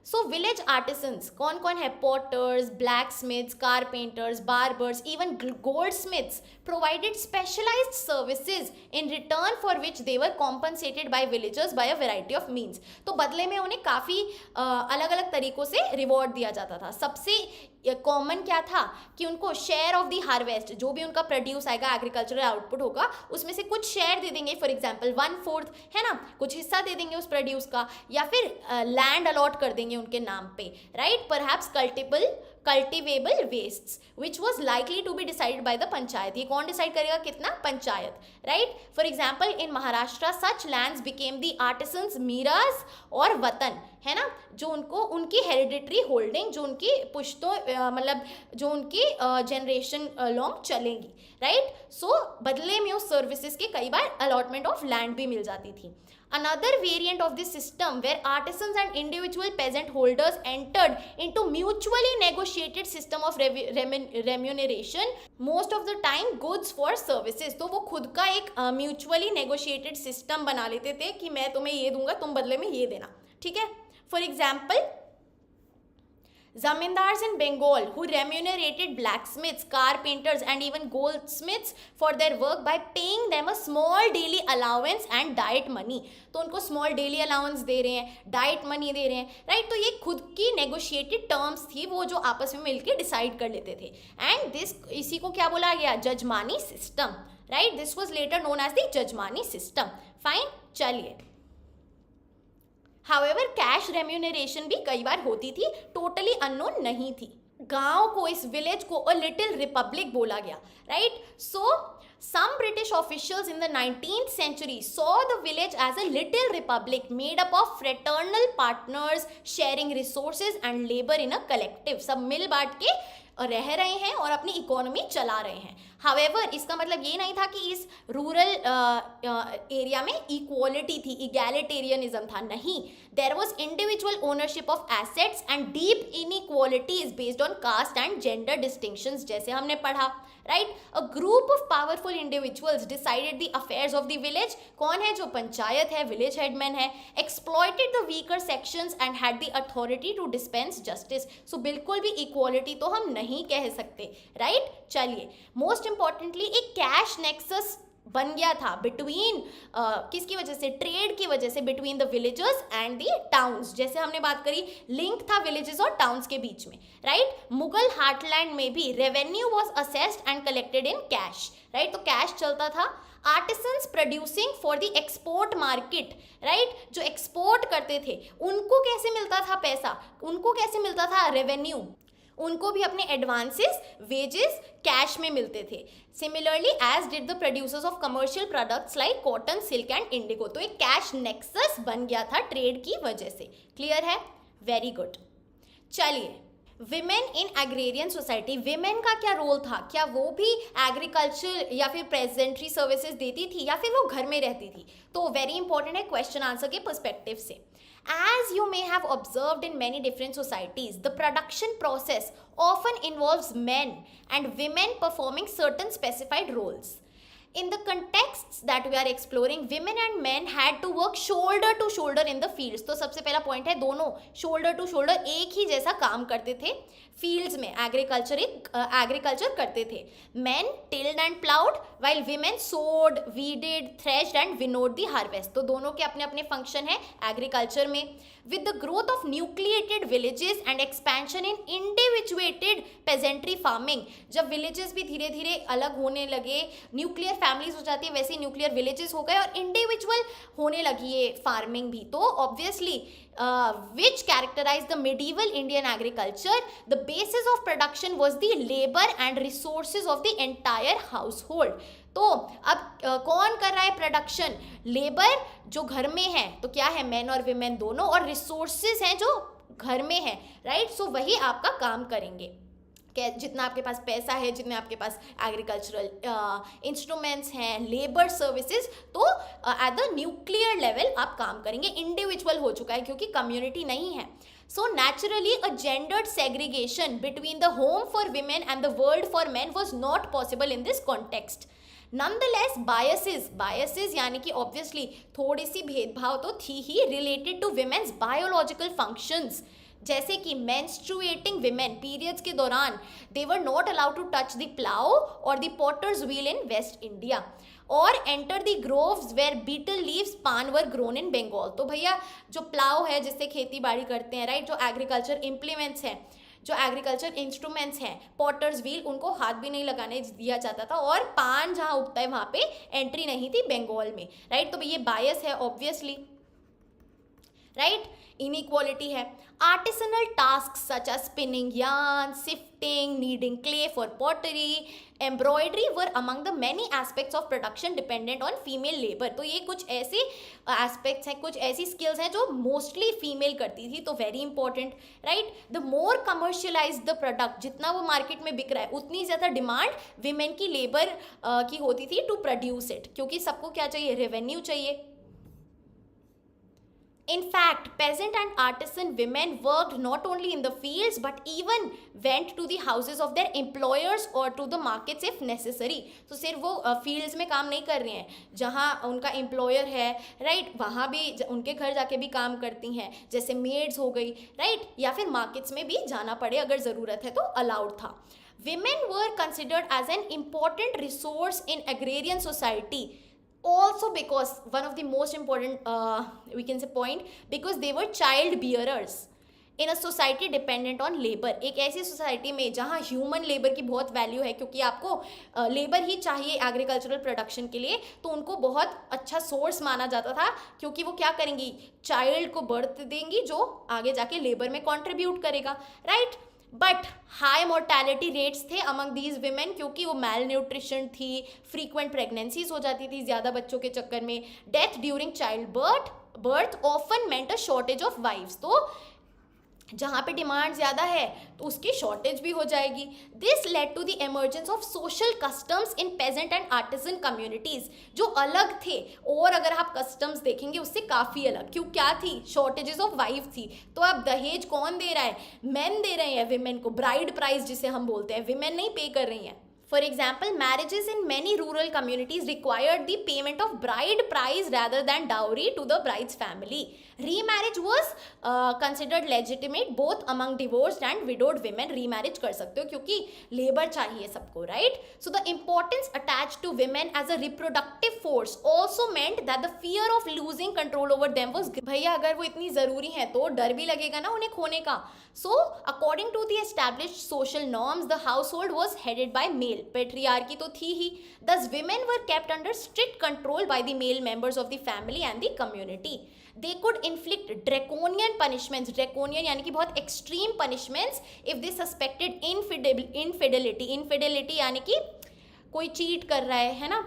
S1: सो विलेज आर्टिसंस कौन कौन है, potters, blacksmiths, carpenters, barbers, even goldsmiths provided specialised services in return for which they were compensated by villagers by a variety of means. तो बदले में उन्हें काफ़ी अलग अलग तरीकों से रिवॉर्ड दिया जाता था। सबसे कॉमन क्या था कि उनको शेयर ऑफ द हार्वेस्ट, जो भी उनका प्रोड्यूस आएगा, एग्रीकल्चरल आउटपुट होगा, उसमें से कुछ शेयर दे देंगे, फॉर एग्जांपल 1/4, है ना, कुछ हिस्सा दे देंगे उस प्रोड्यूस का, या फिर लैंड अलॉट कर देंगे उनके नाम पे, right. Perhaps cultivable wastes which was likely to be decided by the panchayat. ये कौन डिसाइड करेगा, कितना, panchayat, right. For example in Maharashtra such lands became the artisans मीराज और वतन, है ना, जो उनको उनकी हेरिडिटरी होल्डिंग, जो उनकी पुश्तों मतलब जो उनकी जनरेशन लॉन्ग चलेंगी, राइट। सो बदले में उस सर्विसेज के कई बार अलॉटमेंट ऑफ लैंड भी मिल जाती थी। Another variant of this system where artisans and individual peasant holders entered into mutually negotiated system of remuneration, most of the time goods for services. तो वो खुद का एक mutually negotiated system बना लेते थे कि मैं तुम्हें ये दूंगा, तुम बदले में ये देना, ठीक है. For example, Zamindars in Bengal who remunerated blacksmiths, carpenters and even goldsmiths for their work by paying them a small daily allowance and diet money. तो उनको small daily allowance दे रहे हैं, diet money दे रहे हैं, right? तो ये खुद की negotiated terms थी, वो जो आपस में मिलके decide कर लेते थे. And this, इसी को क्या बोला गया? जजमानी system, right? This was later known as the जजमानी system. Fine, चलिए. However, कैश रेम्यूनरेशन भी कई बार होती थी, टोटली अननोन नहीं थी. गांव को, इस विलेज को अ लिटिल रिपब्लिक बोला गया, right. So some British officials in the 19th century saw the village as a little republic made up of fraternal partners sharing resources and labor in a collective. सब मिल बांट के रह रहे हैं और अपनी इकोनॉमी चला रहे हैं. हावेवर, इसका मतलब ये नहीं था कि इस रूरल एरिया में इक्वालिटी थी, इगैलिटेरियनिज्म था, नहीं. There was individual ownership of assets and deep inequalities based on caste and gender distinctions, जैसे हमने पढ़ा, right. A group of powerful individuals decided the affairs of the village. कौन है? जो पंचायत है, विलेज हेडमैन है. Exploited the weaker sections and had the authority to dispense justice. So बिल्कुल भी इक्वालिटी तो हम नहीं कह सकते, राइट. चलिए, मोस्ट इंपॉर्टेंटली एक कैश नेक्सस बन गया था बिटवीन, किसकी वजह से? ट्रेड की वजह से, between the villages and the towns. जैसे हमने बात करी, लिंक था विलेजेस और टाउन्स के बीच में, राइट. मुगल हार्टलैंड में भी revenue was assessed and collected in cash, right. तो कैश चलता था. Artisans producing for the export market, right. जो एक्सपोर्ट करते थे उनको कैसे मिलता था पैसा? उनको कैसे मिलता था रेवेन्यू? उनको भी अपने एडवांसेस, वेजेस कैश में मिलते थे. Similarly as did the producers of commercial products like cotton, silk and indigo. तो एक कैश नेक्सस बन गया था ट्रेड की वजह से. क्लियर है? Very good. चलिए, women in agrarian society. Women का क्या रोल था? क्या वो भी एग्रीकल्चर या फिर प्रेजेंट्री सर्विसेज देती थी या फिर वो घर में रहती थी? तो वेरी इंपॉर्टेंट है क्वेश्चन आंसर के पर्सपेक्टिव से. As you may have observed in many different societies, the production process often involves men and women performing certain specified roles. In the contexts that we are exploring, women and men had to work shoulder to shoulder in the fields. तो सबसे पहला point है, दोनों shoulder to shoulder एक ही जैसा काम करते थे फील्ड्स में, एग्रीकल्चर करते थे. Men tilled and plowed while women sowed, weeded, threshed and winnowed the harvest. तो दोनों के अपने अपने फंक्शन है एग्रीकल्चर में. With the growth of nucleated villages and expansion in individuated peasantry farming, जब villages भी धीरे धीरे अलग होने लगे, न्यूक्लियर फैमिलीज हो जाती है, वैसे न्यूक्लियर विलेजेस हो गए और इंडिविजुअल होने लगी ये फार्मिंग भी. तो obviously which characterized the medieval Indian agriculture, the basis of production was the labor and resources of the entire household. तो अब कौन कर रहा है प्रोडक्शन? लेबर जो घर में है, तो क्या है? मैन और विमेन दोनों, और रिसोर्सेज हैं जो घर में है, राइट. सो वही आपका काम करेंगे. जितना आपके पास पैसा है, जितने आपके पास एग्रीकल्चरल इंस्ट्रूमेंट्स हैं, लेबर सर्विसेज, तो एट द न्यूक्लियर लेवल आप काम करेंगे. इंडिविजुअल हो चुका है क्योंकि कम्युनिटी नहीं है. So naturally, a gendered segregation between the home for women and the world for men was not possible in this context. Nonetheless, biases यानी कि obviously थोड़ी सी भेदभाव तो थी ही related to women's biological functions. जैसे कि menstruating women periods के दौरान they were not allowed to touch the plow or the potter's wheel in West India or enter the groves where betel leaves pan were grown in Bengal. तो भैया जो plough है जिससे खेती बाड़ी करते हैं, राइट, जो एग्रीकल्चर इम्प्लीमेंट्स हैं, जो एग्रीकल्चर इंस्ट्रूमेंट्स हैं, पॉटर्स व्हील, उनको हाथ भी नहीं लगाने दिया जाता था, और पान जहाँ उगता है वहाँ पे एंट्री नहीं थी बंगाल में, राइट. तो ये बायस है ऑब्वियसली, राइट. इनइक्वालिटी है. Artisanal task such as spinning yarn, sifting, kneading clay for pottery, embroidery were among the many aspects of production dependent on female labor. तो ये कुछ ऐसे एस्पेक्ट्स हैं, कुछ ऐसी स्किल्स हैं जो मोस्टली फीमेल करती थी, तो very important, right. The more commercialise the product, जितना वो मार्केट में बिक रहा है उतनी ज़्यादा डिमांड विमेन की लेबर की होती थी टू प्रोड्यूस इट, क्योंकि सबको क्या चाहिए? रेवेन्यू चाहिए, In fact, peasant and artisan women worked not only in the fields but even went to the houses of their employers or to the markets if necessary. तो सिर्फ वो fields में काम नहीं कर रही हैं, जहाँ उनका employer है, right, वहाँ भी उनके घर जाके भी काम करती हैं, जैसे maids हो गई, right, या फिर markets में भी जाना पड़े अगर ज़रूरत है तो allowed था. Women were considered as an important resource in agrarian society. Also because one of the most important we can say point, because they were child bearers in a society dependent on labor. एक ऐसी society में जहाँ human labour की बहुत value है, क्योंकि आपको labour ही चाहिए एग्रीकल्चरल प्रोडक्शन के लिए, तो उनको बहुत अच्छा सोर्स माना जाता था, क्योंकि वो क्या करेंगी, चाइल्ड को बर्थ देंगी जो आगे जाके लेबर में कंट्रीब्यूट करेगा, right. But high mortality rates थे अमंग दीज विमेन, क्योंकि वो मैल न्यूट्रिशन थी, फ्रीक्वेंट प्रेगनेंसीज हो जाती थी ज़्यादा बच्चों के चक्कर में, death during child birth often meant a shortage of wives. तो जहाँ पे डिमांड ज़्यादा है तो उसकी शॉर्टेज भी हो जाएगी. This led to the emergence of social customs in peasant and artisan communities, जो अलग थे, और अगर आप कस्टम्स देखेंगे उससे काफ़ी अलग. क्यों, क्या थी, शॉर्टेजेस ऑफ वाइफ थी. तो अब दहेज कौन दे रहा है, मेन दे रहे हैं विमेन को, ब्राइड प्राइस जिसे हम बोलते हैं, विमेन नहीं पे कर रही हैं. For example, marriages in many rural communities required the payment of bride price rather than dowry to the bride's family. Remarriage was considered legitimate both among divorced and widowed women. Remarriage कर सकते हो क्योंकि labor चाहिए सबको, right? So the importance attached to women as a reproductive force also meant that the fear of losing control over them was. भैया अगर वो इतनी ज़रूरी है तो डर भी लगेगा ना उन्हें खोने का. So according to the established social norms, the household was headed by male. Patriarchy तो थी ही. Thus women were kept under strict control by the male members of the family and the community. They could inflict draconian punishments. Draconian यानी कि बहुत extreme punishments if they suspected infidelity. Infidelity यानी कि कोई cheat कर रहा है ना,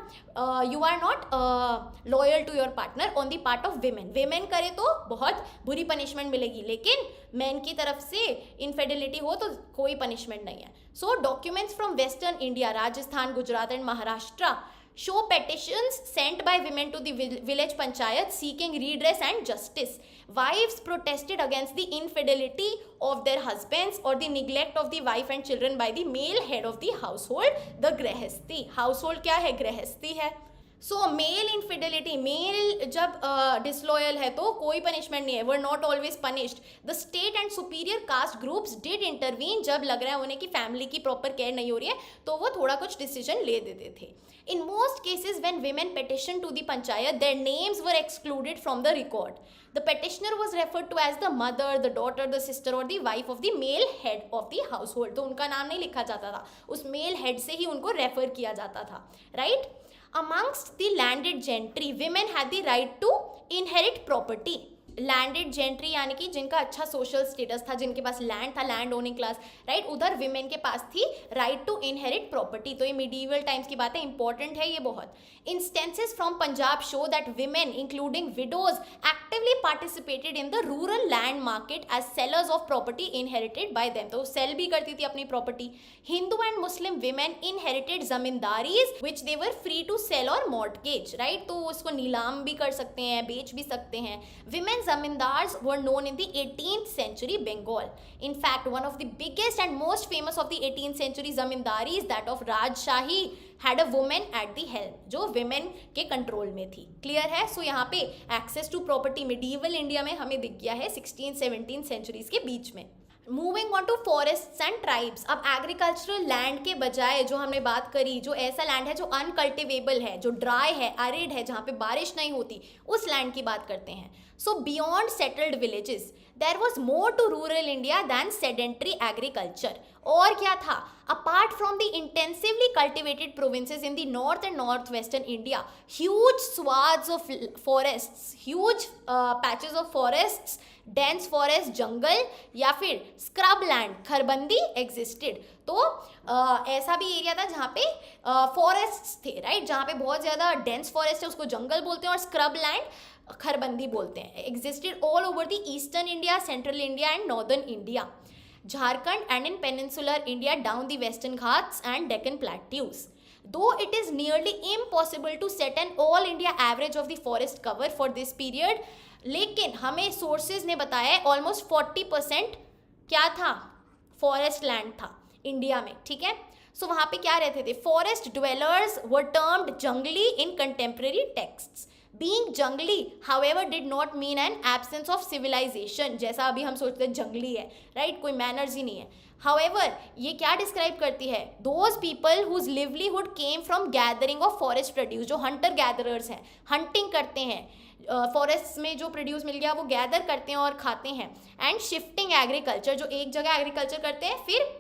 S1: you are not loyal to your partner on the part of women. Women करे तो बहुत बुरी पनिशमेंट मिलेगी, लेकिन मैन की तरफ से इनफिडेलिटी हो तो कोई पनिशमेंट नहीं है. So documents from western India, Rajasthan, Gujarat and Maharashtra show petitions sent by women to the village panchayat seeking redress and justice. Wives protested against the infidelity of their husbands or the neglect of the wife and children by the male head of the household, the grahasti. Household क्या है, गृहस्थी है. सो mail infidelity, mail जब disloyal है तो कोई punishment नहीं है, were not always punished. The state and superior caste groups did intervene. जब लग रहा है उन्हें कि फैमिली की प्रॉपर केयर नहीं हो रही है तो वो थोड़ा कुछ डिसीजन ले देते थे. In most cases when women petition to the panchayat, their names were excluded from the record. The petitioner was referred to as the mother, the daughter, the sister or the wife of the male head of the household. तो उनका नाम नहीं लिखा जाता था, उस mail head से ही उनको रेफर किया जाता था, right. Amongst the landed gentry, women had the right to inherit property. Landed gentry यानी कि जिनका अच्छा सोशल स्टेटस था, जिनके पास लैंड था, लैंड ओनिंग क्लास, राइट, उधर विमेन के पास थी राइट टू इनहेरिट प्रॉपर्टी. तो ये मिडीवल टाइम्स की बात है, इंपॉर्टेंट है ये बहुत. Instances from Punjab show that women including widows actively participated in the rural land market as sellers of property inherited by them. तो सेल भी करती थी अपनी property. Hindu and Muslim women inherited zamindaris which they were free to sell और mortgage, right. तो उसको नीलाम भी कर सकते हैं, बेच भी सकते हैं. Women zamindars were known in the 18th century Bengal. In fact, one of the biggest and most famous of the 18th century zamindari is that of Rajshahi had a woman at the helm, जो women के control में थी. Clear है. So यहाँ पे access to property medieval India में हमें दिख गया है 16-17 सेंचुरीज के बीच में. Moving on to forests and tribes. अब एग्रीकल्चरल लैंड के बजाय जो हमने बात करी, जो ऐसा लैंड है जो अनकल्टिवेबल है, जो ड्राई है, एरिड है, जहाँ पे बारिश नहीं होती, उस लैंड की बात करते हैं. So beyond settled villages there was more to rural India than sedentary agriculture. और क्या था, apart from the intensively cultivated provinces in the north and north western India, huge swaths of forests, huge patches of forests, dense forest, जंगल या फिर scrub land, खरबंदी existed. तो ऐसा भी area था जहाँ पे फॉरेस्ट्स थे, राइट, जहाँ पे बहुत ज़्यादा डेंस फॉरेस्ट है उसको जंगल बोलते हैं, और स्क्रब लैंड खरबंदी बोलते हैं. Existed all over the eastern India, central India and northern India, Jharkhand and in peninsular India down the western Ghats and Deccan plateaus. Though it is nearly impossible to set an all India average of the forest cover for this period, लेकिन हमें sources ने बताया है almost 40% क्या था, forest land था India में, ठीक है. सो वहाँ पे क्या रहते थे, forest dwellers were termed jangli in contemporary texts. Being jangli however did not mean an absence of civilisation, जैसा अभी हम सोचते हैं जंगली है, राइट, कोई मैनर्स ही नहीं है. हाउएवर ये क्या डिस्क्राइब करती है, those people whose livelihood came from gathering of forest produce, जो हंटर गैदरर्स हैं, हंटिंग करते हैं, फॉरेस्ट में जो प्रोड्यूस मिल गया वो गैदर करते हैं और खाते हैं. एंड शिफ्टिंग एग्रीकल्चर, जो एक जगह एग्रीकल्चर करते हैं फिर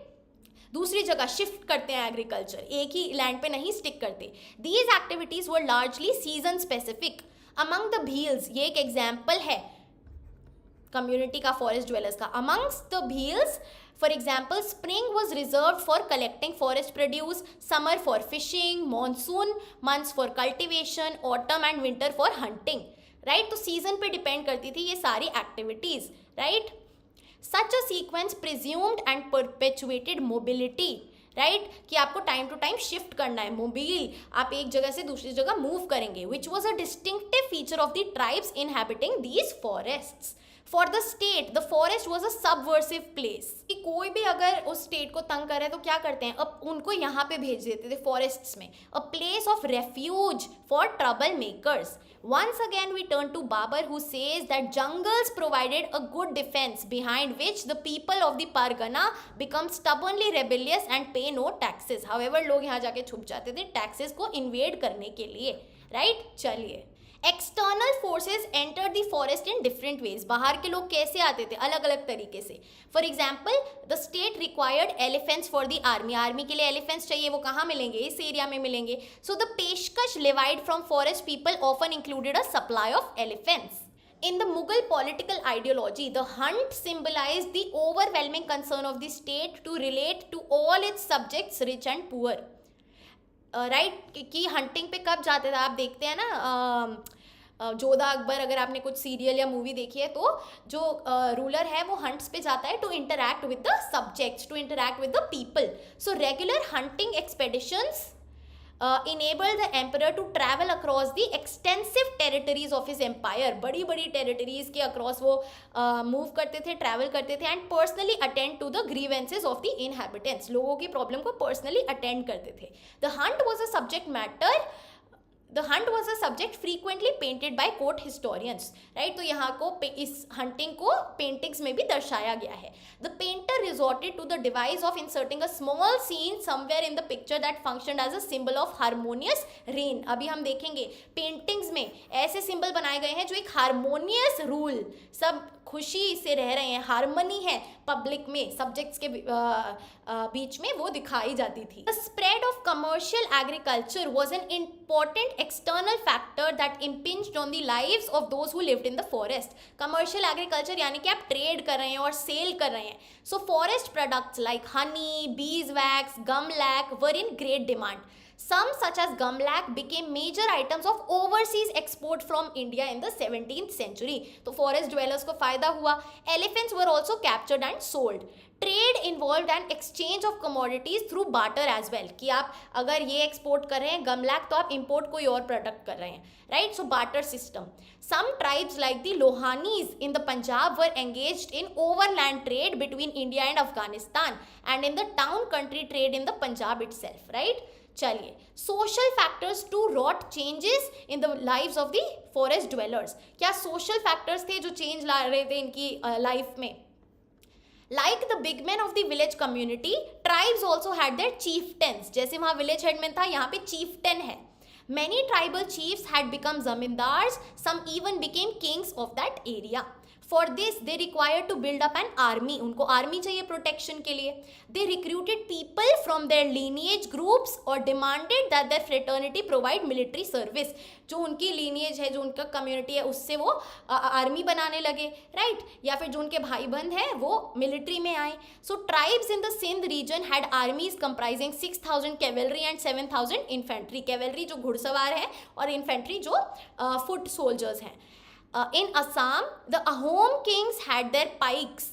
S1: दूसरी जगह शिफ्ट करते हैं एग्रीकल्चर, एक ही लैंड पे नहीं स्टिक करते. These activities were largely season specific. Among the Bhils, ये एक एग्जाम्पल है कम्युनिटी का फॉरेस्ट ड्वेलर्स का. Amongst the Bhils, for example, spring was reserved for collecting forest produce, summer for fishing, monsoon months for cultivation, autumn and winter for hunting, right. तो season पे depend करती थी ये सारी activities, right. Such a sequence presumed and perpetuated mobility, right, कि आपको time to time shift करना है, मोबाइल, आप एक जगह से दूसरी जगह मूव करेंगे. Which was a distinctive feature of the tribes inhabiting these forests. For the state the forest was a subversive place, कि कोई भी अगर उस स्टेट को तंग करे तो क्या करते हैं, अब उनको यहाँ पे भेज देते थे फॉरेस्ट्स में. A place of refuge for trouble makers. Once again we turn to Babar, who says that jungles provided a good defense behind which the people of the Pargana become stubbornly rebellious and pay no taxes. However, लोग यहाँ जाके छुप जाते थे taxes को invade करने के लिए, right? चलिए, external forces enter the forest in different ways. बाहर के लोग कैसे आते थे, अलग अलग तरीके से. For example, the state required elephants for the army. Army के लिए एलिफेंट्स चाहिए, वो कहाँ मिलेंगे, इस एरिया में मिलेंगे. सो द पेशकश levied from forest people often included a supply of elephants. In the Mughal political ideology, the hunt symbolized the overwhelming concern of the state to relate to all its subjects, rich and poor. Right, कि hunting पे कब जाते थे, आप देखते हैं ना जोधा अकबर, अगर आपने कुछ सीरियल या मूवी देखी है तो जो रूलर है वो हंट्स पे जाता है to interact with the subjects, to interact with the people. So regular hunting expeditions enabled the emperor to travel across the extensive territories of his empire. बड़ी बड़ी territories के across वो move करते थे, travel करते थे, and personally attend to the grievances of the inhabitants. लोगों की problem को personally attend करते थे. The hunt was a subject matter. The hunt was a subject frequently painted by court historians, right? तो यहाँ को इस hunting को paintings में भी दर्शाया गया है. The painter resorted to the device of inserting a small scene somewhere in the picture that functioned as a symbol of harmonious reign. अभी हम देखेंगे paintings में ऐसे symbol बनाए गए हैं जो एक harmonious rule, सब खुशी से रह रहे हैं, हारमनी है पब्लिक में, सब्जेक्ट्स के बीच में वो दिखाई जाती थी. The spread of commercial agriculture was an important external factor that impinged on the lives of those who lived in the forest. Commercial agriculture यानी कि आप ट्रेड कर रहे हैं और सेल कर रहे हैं. So forest products like honey, beeswax, gum lac were in great demand. Some such as gum lac became major items of overseas export from India in the 17th century. तो forest dwellers को फायदा हुआ. Elephants were also captured and sold. Trade involved an exchange of commodities through barter as well. कि आप अगर ये export कर रहे हैं gum lac तो आप import कोई और product कर रहे हैं, right? So barter system. Some tribes like the Lohanis in the Punjab were engaged in overland trade between India and Afghanistan and in the town country trade in the Punjab itself, right? चलिए, social factors too brought changes in the lives of the forest dwellers. क्या social factors थे जो change ला रहे थे इनकी life में? Like the big man of the village community, tribes also had their chieftains. जैसे वहाँ विलेज हेडमैन था, यहाँ पे चीफटेन है. Many tribal chiefs had become zamindars, some even became kings of that area. For this, they required to build up an army. उनको army चाहिए protection के लिए. They recruited people from their lineage groups or demanded that their fraternity provide military service. जो उनकी lineage है, जो उनका community है, उससे वो army बनाने लगे, right? या फिर जो उनके भाई बंद हैं, वो military में आए. So tribes in the Sindh region had armies comprising 6,000 cavalry and 7,000 infantry. Cavalry जो घुड़सवार है और infantry जो foot soldiers हैं. In Assam, the Ahom kings had their pikes.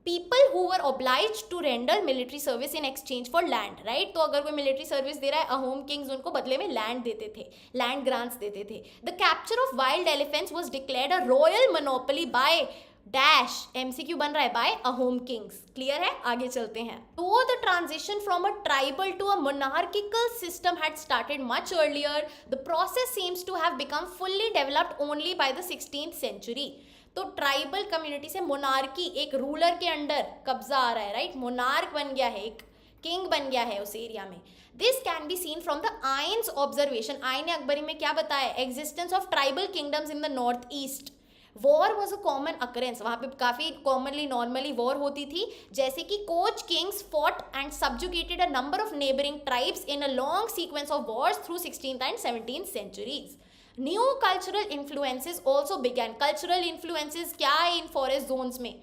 S1: People who were obliged to render military service in exchange for land, right. तो अगर कोई military service दे रहा है, अहोम किंग्स उनको बदले में लैंड देते थे, लैंड ग्रांट्स देते थे। The capture of wild elephants was declared a royal monopoly by dash, MCQ बन रहा है, बाय अहोम किंग्स। क्लियर है, आगे चलते हैं। तो the transition from a tribal to a monarchical system had started much earlier, the process seems to have become fully developed only by the 16th century। तो tribal community से monarchy, एक ruler के under कब्जा आ रहा है, right, monarch बन गया है, एक किंग बन गया है उस एरिया में। This can be seen from the ions observation, आइन अकबरी में क्या बताया, existence of tribal kingdoms in the north east. War was a common occurrence, वहाँ पे काफ़ी कॉमनली नॉर्मली वॉर होती थी, जैसे कि Koch kings fought and subjugated a number of neighbouring tribes in a long sequence of wars through 16th and 17th centuries। New cultural influences also began, cultural influences क्या है इन फॉरेस्ट जोन्स में।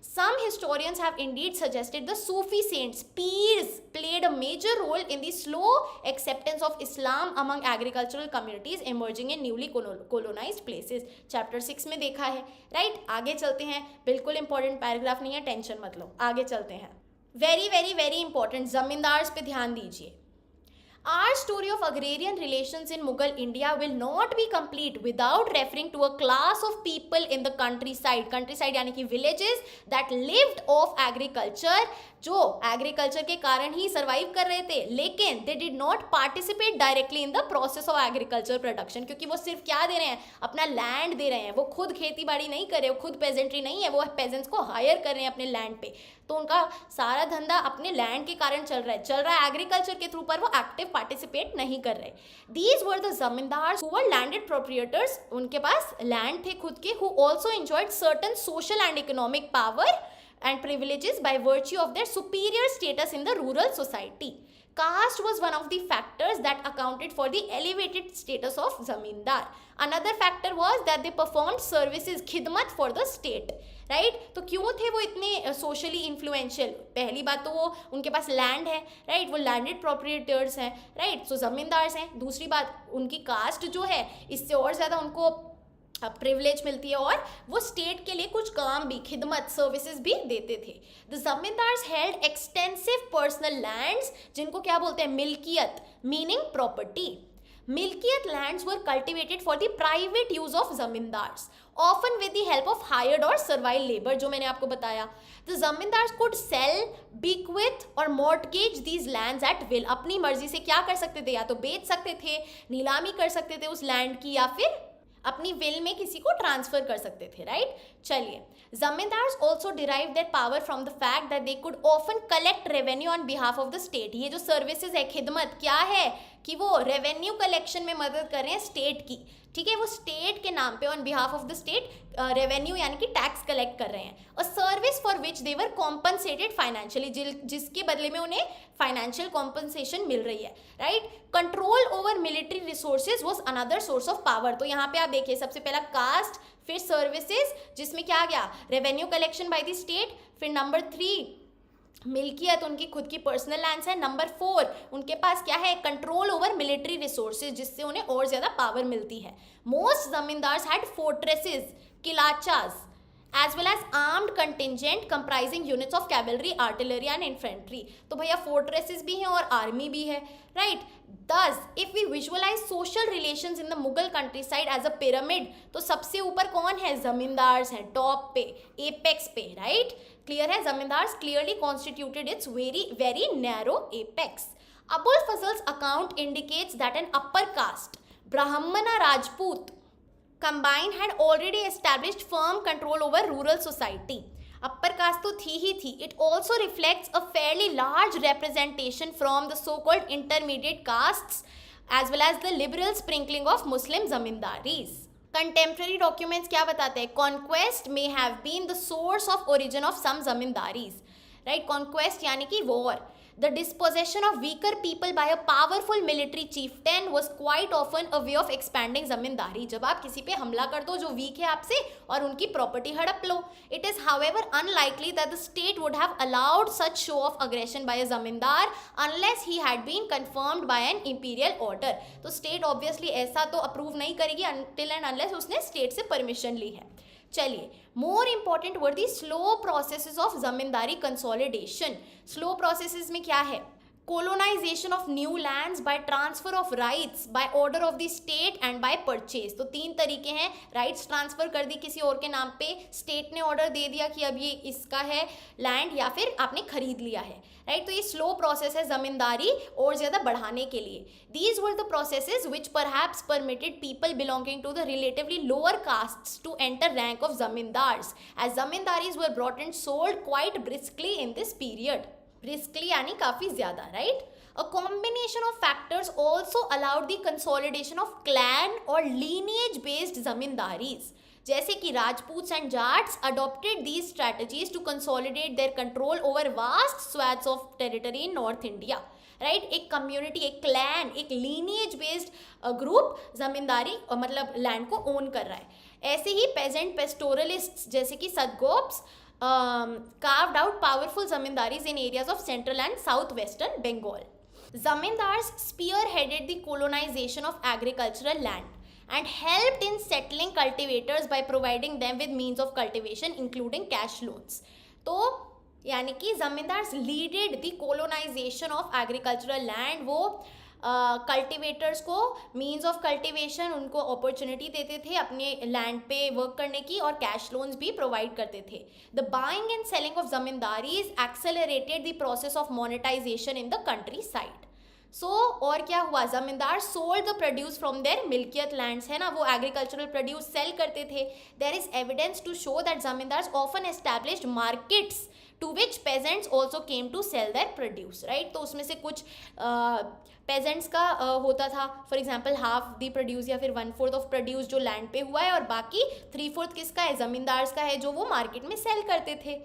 S1: Some historians have indeed suggested the Sufi saints, peers, played a major role in the slow acceptance of Islam among agricultural communities emerging in newly colonized places। Chapter 6 में देखा है, right. आगे चलते हैं, बिल्कुल important paragraph नहीं है, tension मत लो, आगे चलते हैं। Very very very important, zamindars पे ध्यान दीजिए। Our story of agrarian relations in Mughal India will not be complete without referring to a class of people in the countryside, countryside यानी कि villages that lived off agriculture, जो agriculture के कारण ही survive कर रहे थे, लेकिन they did not participate directly in the process of agriculture production, क्योंकि वो सिर्फ क्या दे रहे हैं, अपना लैंड दे रहे हैं, वो खुद खेती बाड़ी नहीं कर रहे, वो खुद पेजेंट्री नहीं है, वो पेजेंट्स को हायर कर रहे हैं अपने लैंड पे। तो उनका सारा धंधा अपने लैंड के कारण चल रहा है एग्रीकल्चर के थ्रू, पर वो एक्टिव पार्टिसिपेट नहीं कर रहे। These were the zamindars who were landed proprietors, उनके पास लैंड थे खुद के, who also enjoyed certain social and economic power and privileges by virtue of their superior status in the rural society. Caste was one of the factors that accounted for the elevated status of zamindar. Another factor was that they performed services, khidmat for the state, right? तो क्यों थे वो इतने socially influential? पहली बात तो वो उनके पास लैंड है, राइट, वो लैंडेड प्रोप्रिएटर्स हैं, राइट, सो जमींदार्स हैं। दूसरी बात, उनकी कास्ट जो है, इससे और ज़्यादा उनको प्रिविलेज मिलती है, और वो स्टेट के लिए कुछ काम भी, खिदमत, सर्विसेज भी देते थे। The zamindars held extensive personal lands, जिनको क्या बोलते हैं, मिल्कियत, मीनिंग प्रॉपर्टी। मिल्कियत lands were cultivated for the private use of zamindars, often with the help of hired और सर्वाइल लेबर, जो मैंने आपको बताया। The zamindars could sell, bequeath और mortgage these lands at will, अपनी मर्जी से क्या कर सकते थे, या तो बेच सकते थे, नीलामी कर सकते थे उस लैंड की, या फिर अपनी विल में किसी को ट्रांसफर कर सकते थे, राइट। चलिए, zamindars also derive their power from the fact that they could often collect revenue on behalf of the state. ये जो सर्विसेज है, खिदमत, क्या है कि वो रेवेन्यू कलेक्शन में मदद कर रहे हैं स्टेट की, ठीक है, वो स्टेट के नाम पे on behalf of the state revenue यानी कि टैक्स कलेक्ट कर रहे हैं। A service for which they were compensated financially, जिसके बदले में उन्हें फाइनेंशियल कॉम्पनसेशन मिल रही है, right. Control over military resources was another source of power. तो यहाँ पे आप देखिए, सबसे पहला कास्ट, फिर सर्विसेज, जिसमें क्या आ गया, revenue collection by the state, फिर नंबर 3 मिल्कियत, उनकी खुद की पर्सनल लैंड्स है। नंबर 4 उनके पास क्या है, कंट्रोल ओवर मिलिट्री रिसोर्सेज, जिससे उन्हें और ज्यादा पावर मिलती है। मोस्ट जमींदार्स हैड फोर्ट्रेसेस, किलाचास, as well as armed contingent comprising units of cavalry, artillery and infantry। तो भैया फोर्ट्रेसेस भी हैं और आर्मी भी है, right. Thus, if we visualize social relations in the Mughal countryside as a pyramid, तो सबसे ऊपर कौन है, जमींदार्स हैं, टॉप पे, एपेक्स पे, राइट। क्लियर है, zamindars clearly constituted it's very narrow apex। Abul Fazl's account indicates that an upper caste, Brahmana Rajput combined had already established firm control over rural society। Upper caste तो थी ही थी। It also reflects a fairly large representation from the so-called intermediate castes as well as the liberal sprinkling of Muslim zamindāris। Contemporary documents क्या बताते हैं, conquest may have been the source of origin of some zamindāris, right? Conquest यानी कि war। The dispossession of weaker people by a powerful military chieftain was quite often a way of expanding zamindari। जब आप किसी पे हमला कर दो जो वीक है आपसे और उनकी प्रॉपर्टी हड़प लो। It is however unlikely that the state would have allowed such show of aggression by a zamindar unless he had been confirmed by an imperial order। तो state obviously ऐसा तो अप्रूव नहीं करेगी until and unless उसने state से permission ली है। चलिए, more important were the slow processes of zamindari consolidation. Slow processes में क्या है? colonization of new lands by transfer of rights by order of the state and by purchase। तो तीन तरीके हैं, राइट्स ट्रांसफर कर दी किसी और के नाम पे, स्टेट ने ऑर्डर दे दिया कि अब ये इसका है लैंड, या फिर आपने खरीद लिया है, राइट। तो ये स्लो प्रोसेस है जमींदारी और ज़्यादा बढ़ाने के लिए। These were the processes which perhaps permitted people belonging to the relatively lower castes to enter rank of zamindars, as zamindaris were brought and sold quite briskly in this period. Briskly यानी काफ़ी ज़्यादा, right. A combination of factors also allowed the consolidation of clan और lineage based zamindaris, जैसे कि Rajputs and Jats adopted these strategies to consolidate their control over vast swaths of territory in North India, right. एक community, एक clan, एक lineage based group जमींदारी मतलब land को own कर रहा है। ऐसे ही पेजेंट पेस्टोरलिस्ट्स जैसे कि सदगोप्स carved out powerful zamindaris in areas of central and southwestern Bengal. Zamindars spearheaded the colonization of agricultural land and helped in settling cultivators by providing them with means of cultivation including cash loans. तो यानी कि zamindars leaded the colonisation of agricultural land, वो cultivators को means of cultivation, उनको opportunity देते थे अपने land पे वर्क करने की, और कैश लोन्स भी प्रोवाइड करते थे। The buying and selling of zamindaris accelerated the process of monetisation in the countryside. So और क्या हुआ, zamindar sold the produce from their मिल्कियत लैंड्स, है ना, वो एग्रीकल्चरल प्रोड्यूस सेल करते थे। There is evidence to show that zamindars often established markets to which peasants also came to sell their produce, right. तो उसमें से कुछ पेजेंट्स का होता था, for example half the produce या फिर 1/4 ऑफ प्रोड्यूस जो लैंड पे हुआ है, और बाकी 3/4 किसका है, जमींदार्स का है, जो वो मार्केट में सेल करते थे।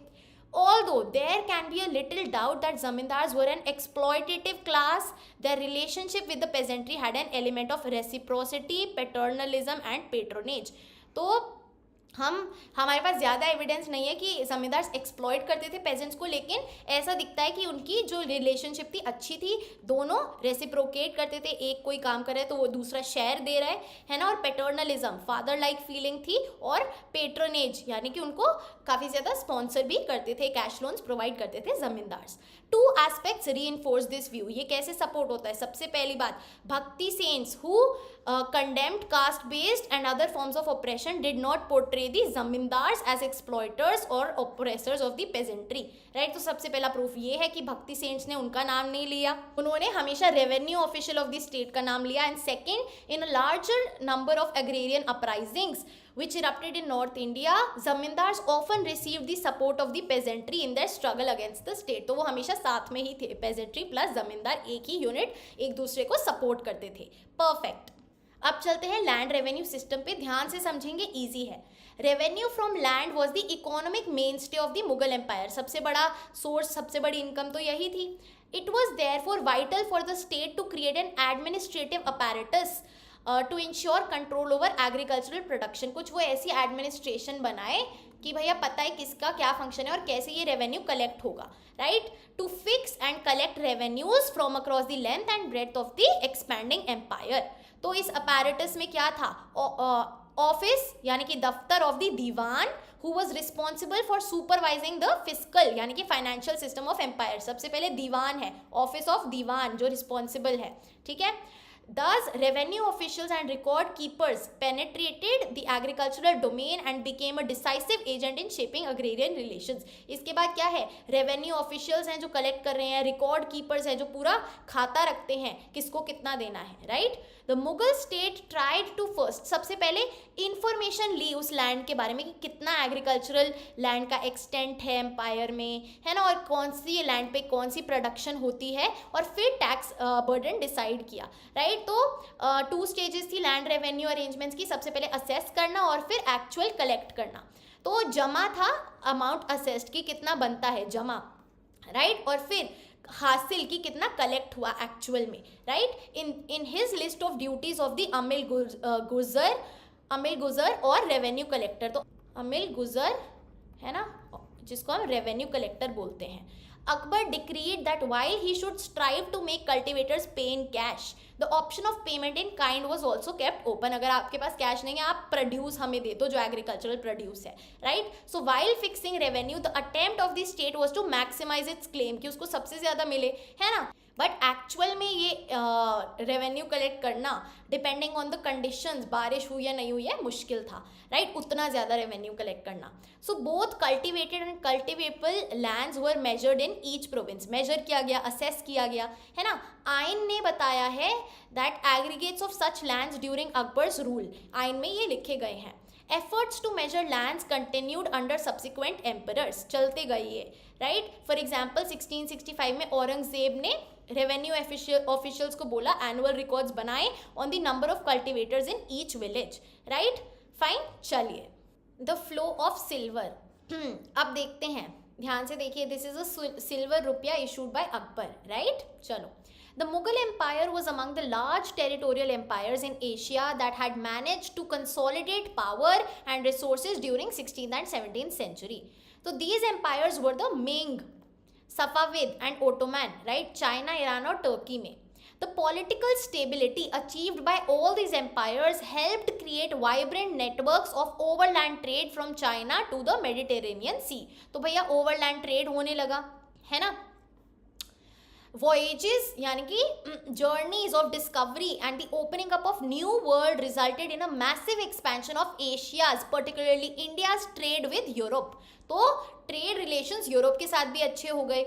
S1: Although there can be a little doubt that zamindars were an exploitative class, their relationship with the peasantry had an element of reciprocity, paternalism and patronage. तो हमारे पास ज़्यादा एविडेंस नहीं है कि जमींदार एक्सप्लॉइट करते थे पेजेंट्स को, लेकिन ऐसा दिखता है कि उनकी जो रिलेशनशिप थी अच्छी थी, दोनों रेसिप्रोकेट करते थे, एक कोई काम कर रहा है तो वो दूसरा शेयर दे रहा है ना। और पैटर्नलिज्म, फादर लाइक फीलिंग थी, और पेट्रोनेज यानी कि उनको काफ़ी ज़्यादा स्पॉन्सर भी करते थे, कैश लोन्स प्रोवाइड करते थे zamindars. Two aspects reinforce this view, ये कैसे सपोर्ट होता है? सबसे पहली बात, bhakti saints who condemned caste based and other forms of oppression did not portray the zamindars as exploiters or oppressors of the peasantry, right। तो सबसे पहला प्रूफ ये है कि भक्ति सेंट्स ने उनका नाम नहीं लिया, उन्होंने हमेशा revenue official of the state का नाम लिया। And second, in a larger number of agrarian uprisings which erupted in North India, zamindars often received the support of the peasantry in their struggle against the state। तो वो हमेशा साथ में ही थे, peasantry plus जमींदार एक ही यूनिट एक दूसरे को सपोर्ट करते थे। परफेक्ट। अब चलते हैं लैंड रेवेन्यू सिस्टम पे, ध्यान से समझेंगे, इजी है। Revenue from land was the economic mainstay of the Mughal empire, सबसे बड़ा सोर्स, सबसे बड़ी इनकम तो यही थी। It was therefore vital for the state to create an administrative apparatus to ensure control over agricultural production. कुछ वो ऐसी एडमिनिस्ट्रेशन बनाए कि भैया पता है किसका क्या फंक्शन है और कैसे ये रेवेन्यू कलेक्ट होगा, right. To fix and collect revenues from across the length and breadth of the expanding empire. तो इस अपैरेटस में क्या था, ऑफिस यानी कि daftar of the diwan, who was responsible for supervising the physical यानी कि फाइनेंशियल सिस्टम ऑफ एम्पायर। सबसे पहले दीवान है, ऑफिस ऑफ दीवान जो रिस्पॉन्सिबल है, ठीक है। Thus, revenue officials and record keepers penetrated the agricultural domain and became a decisive agent in shaping agrarian relations. इसके बाद क्या है, रेवेन्यू ऑफिशियल्स हैं जो कलेक्ट कर रहे हैं, रिकॉर्ड कीपर्स हैं जो पूरा खाता रखते हैं किसको कितना देना है, right. The Mughal state tried to first, सबसे पहले इंफॉर्मेशन ली उस लैंड के बारे में कि कितना एग्रीकल्चरल लैंड का एक्सटेंट है एम्पायर में, है ना, और कौन सी लैंड पे कौन सी प्रोडक्शन होती है, और फिर टैक्स बर्डन डिसाइड किया, राइट। तो 2 स्टेजेस थी लैंड रेवेन्यू अरेंजमेंट्स की, सबसे पहले असेस करना और फिर एक्चुअल कलेक्ट करना। तो जमा था अमाउंट असेस्ड की कितना बनता है जमा, राइट, और फिर हासिल की कितना कलेक्ट हुआ एक्चुअल में, right. In his list of duties of the अमिल गुजर और रेवेन्यू कलेक्टर। तो अमिल गुजर है ना, जिसको हम रेवेन्यू कलेक्टर बोलते हैं। Akbar decreed that while he should strive to make cultivators pay in cash, the option of payment in kind was also kept open. अगर आपके पास कैश नहीं है, आप प्रोड्यूस हमें दे दो जो एग्रीकल्चरल प्रोड्यूस है, right. So while fixing revenue the attempt of the state was to maximise its claim, कि उसको सबसे ज्यादा मिले, है ना. बट एक्चुअल में ये रेवेन्यू कलेक्ट करना डिपेंडिंग ऑन द कंडीशंस, बारिश हुई या नहीं हुई है, मुश्किल था, राइट. उतना ज़्यादा रेवेन्यू कलेक्ट करना. So both cultivated and cultivable lands were measured in each province. Measure किया गया, असेस किया गया, है ना. आइन ने बताया है that aggregates of such lands during Akbar's rule, आइन में ये लिखे गए हैं. Efforts to measure lands continued under subsequent emperors, चलते गए ये, राइट. फॉर एग्जाम्पल 1665 में औरंगजेब ने रेवेन्यू ऑफिशियल्स को बोला एनुअल रिकॉर्ड्स बनाए on the number of cultivators in each village, right. Fine, चलिए. द फ्लो ऑफ सिल्वर, अब देखते हैं, ध्यान से देखिए. दिस इज अ सिल्वर रुपया इशूड बाय अकबर, राइट. चलो. The Mughal Empire was among the large territorial empires in Asia that had managed to consolidate power and resources during 16th and 17th century. So these empires were the Ming, Safavid and Ottoman, right? China, Iran और Turkey में. The political stability achieved by all these empires helped create vibrant networks of overland trade from China to the Mediterranean Sea. तो भैया overland trade होने लगा, है ना. Voyages यानी कि journeys of discovery and the opening up of new world resulted in a massive expansion of Asia's, particularly India's trade with Europe. तो trade relations Europe के साथ भी अच्छे हो गए.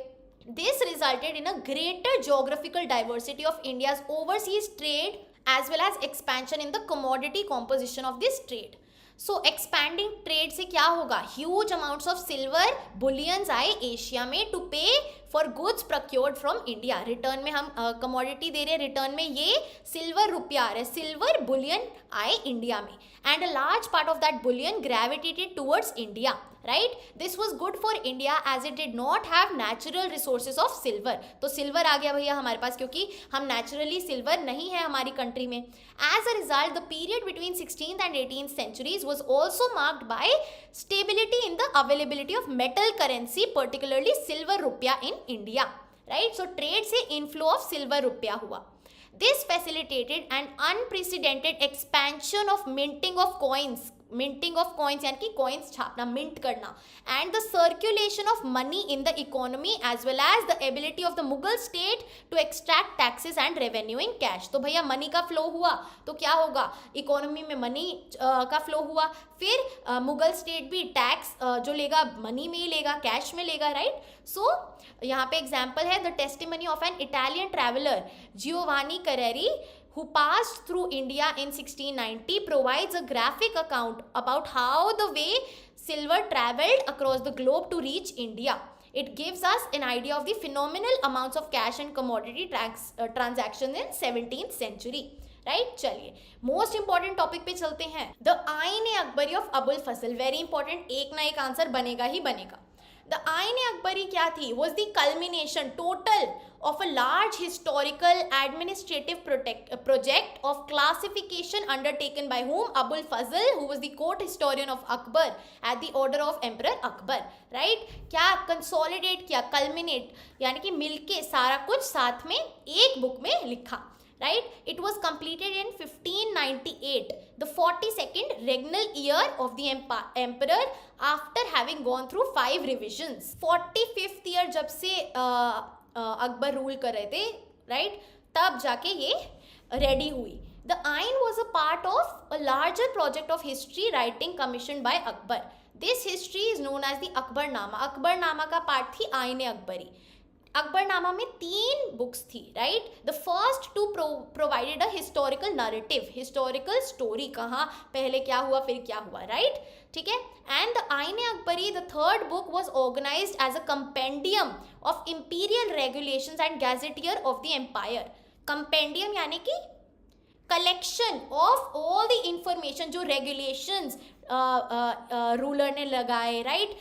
S1: This resulted in a greater geographical diversity of India's overseas trade as well as expansion in the commodity composition of this trade. So expanding trade से क्या होगा, huge amounts of silver bullions आए एशिया में to पे for goods procured from India. Return में हम commodity दे रहे हैं, रिटर्न में ये सिल्वर रुपया आ रहा है, सिल्वर बुलियन आए इंडिया में. And a large part of that bullion gravitated towards India, right. This was good for India as it did not have natural resources of silver. तो सिल्वर आ गया भैया हमारे पास, क्योंकि हम नेचुरली सिल्वर नहीं है हमारी कंट्री में. As a result the period between 16th and 18th centuries was also marked by stability in the availability of metal currency, particularly silver rupia in India, right. So trade से inflow of silver rupia हुआ. This facilitated an unprecedented expansion of minting of coins यानी कि coins छापना, mint करना, and the circulation of money in the economy as well as the ability of the Mughal state to extract taxes and revenue in cash. तो भैया money का flow हुआ तो क्या होगा, इकोनॉमी में मनी का फ्लो हुआ, फिर मुगल स्टेट भी टैक्स जो लेगा मनी में ही लेगा, कैश में लेगा, राइट. सो यहाँ पे एग्जाम्पल है the testimony of an Italian traveller Giovanni Kareri who passed through India in 1690 provides a graphic account about how the way silver traveled across the globe to reach India. It gives us an idea of the phenomenal amounts of cash and commodity transactions in 17th century. Right. चलिए most important topic पे चलते हैं. The Ain Akbari of Abul Fazl, very important, एक ना एक answer बनेगा ही बनेगा. The Ain Akbari क्या थी, was the culmination total of a large historical administrative project of classification undertaken by whom, Abul Fazl, who was the court historian of Akbar at the order of Emperor Akbar, right. क्या consolidate किया, culminate यानी कि मिलके सारा कुछ साथ में एक बुक में लिखा, right. It was completed in 1598, the 42nd regnal year of the emperor after having gone through 5 revisions. 45th year जब से अकबर रूल कर रहे थे, राइट, तब जाके ये रेडी हुई. The Ain was a part of a larger project of history writing commissioned by Akbar. This history is known as the Akbarnama. Akbarnama का पार्ट थी आइन अकबरी. अकबरनामा में 3 बुक्स थी, right. The first 2 provided a historical narrative, historical story, कहाँ पहले क्या हुआ फिर क्या हुआ, राइट. ठीक है. And the Ain Akbari, the third book, was organised as a compendium of imperial regulations and gazetteer of the empire. Compendium यानी कि collection of all the information जो रेगुलेशंस रूलर ने लगाए, राइट,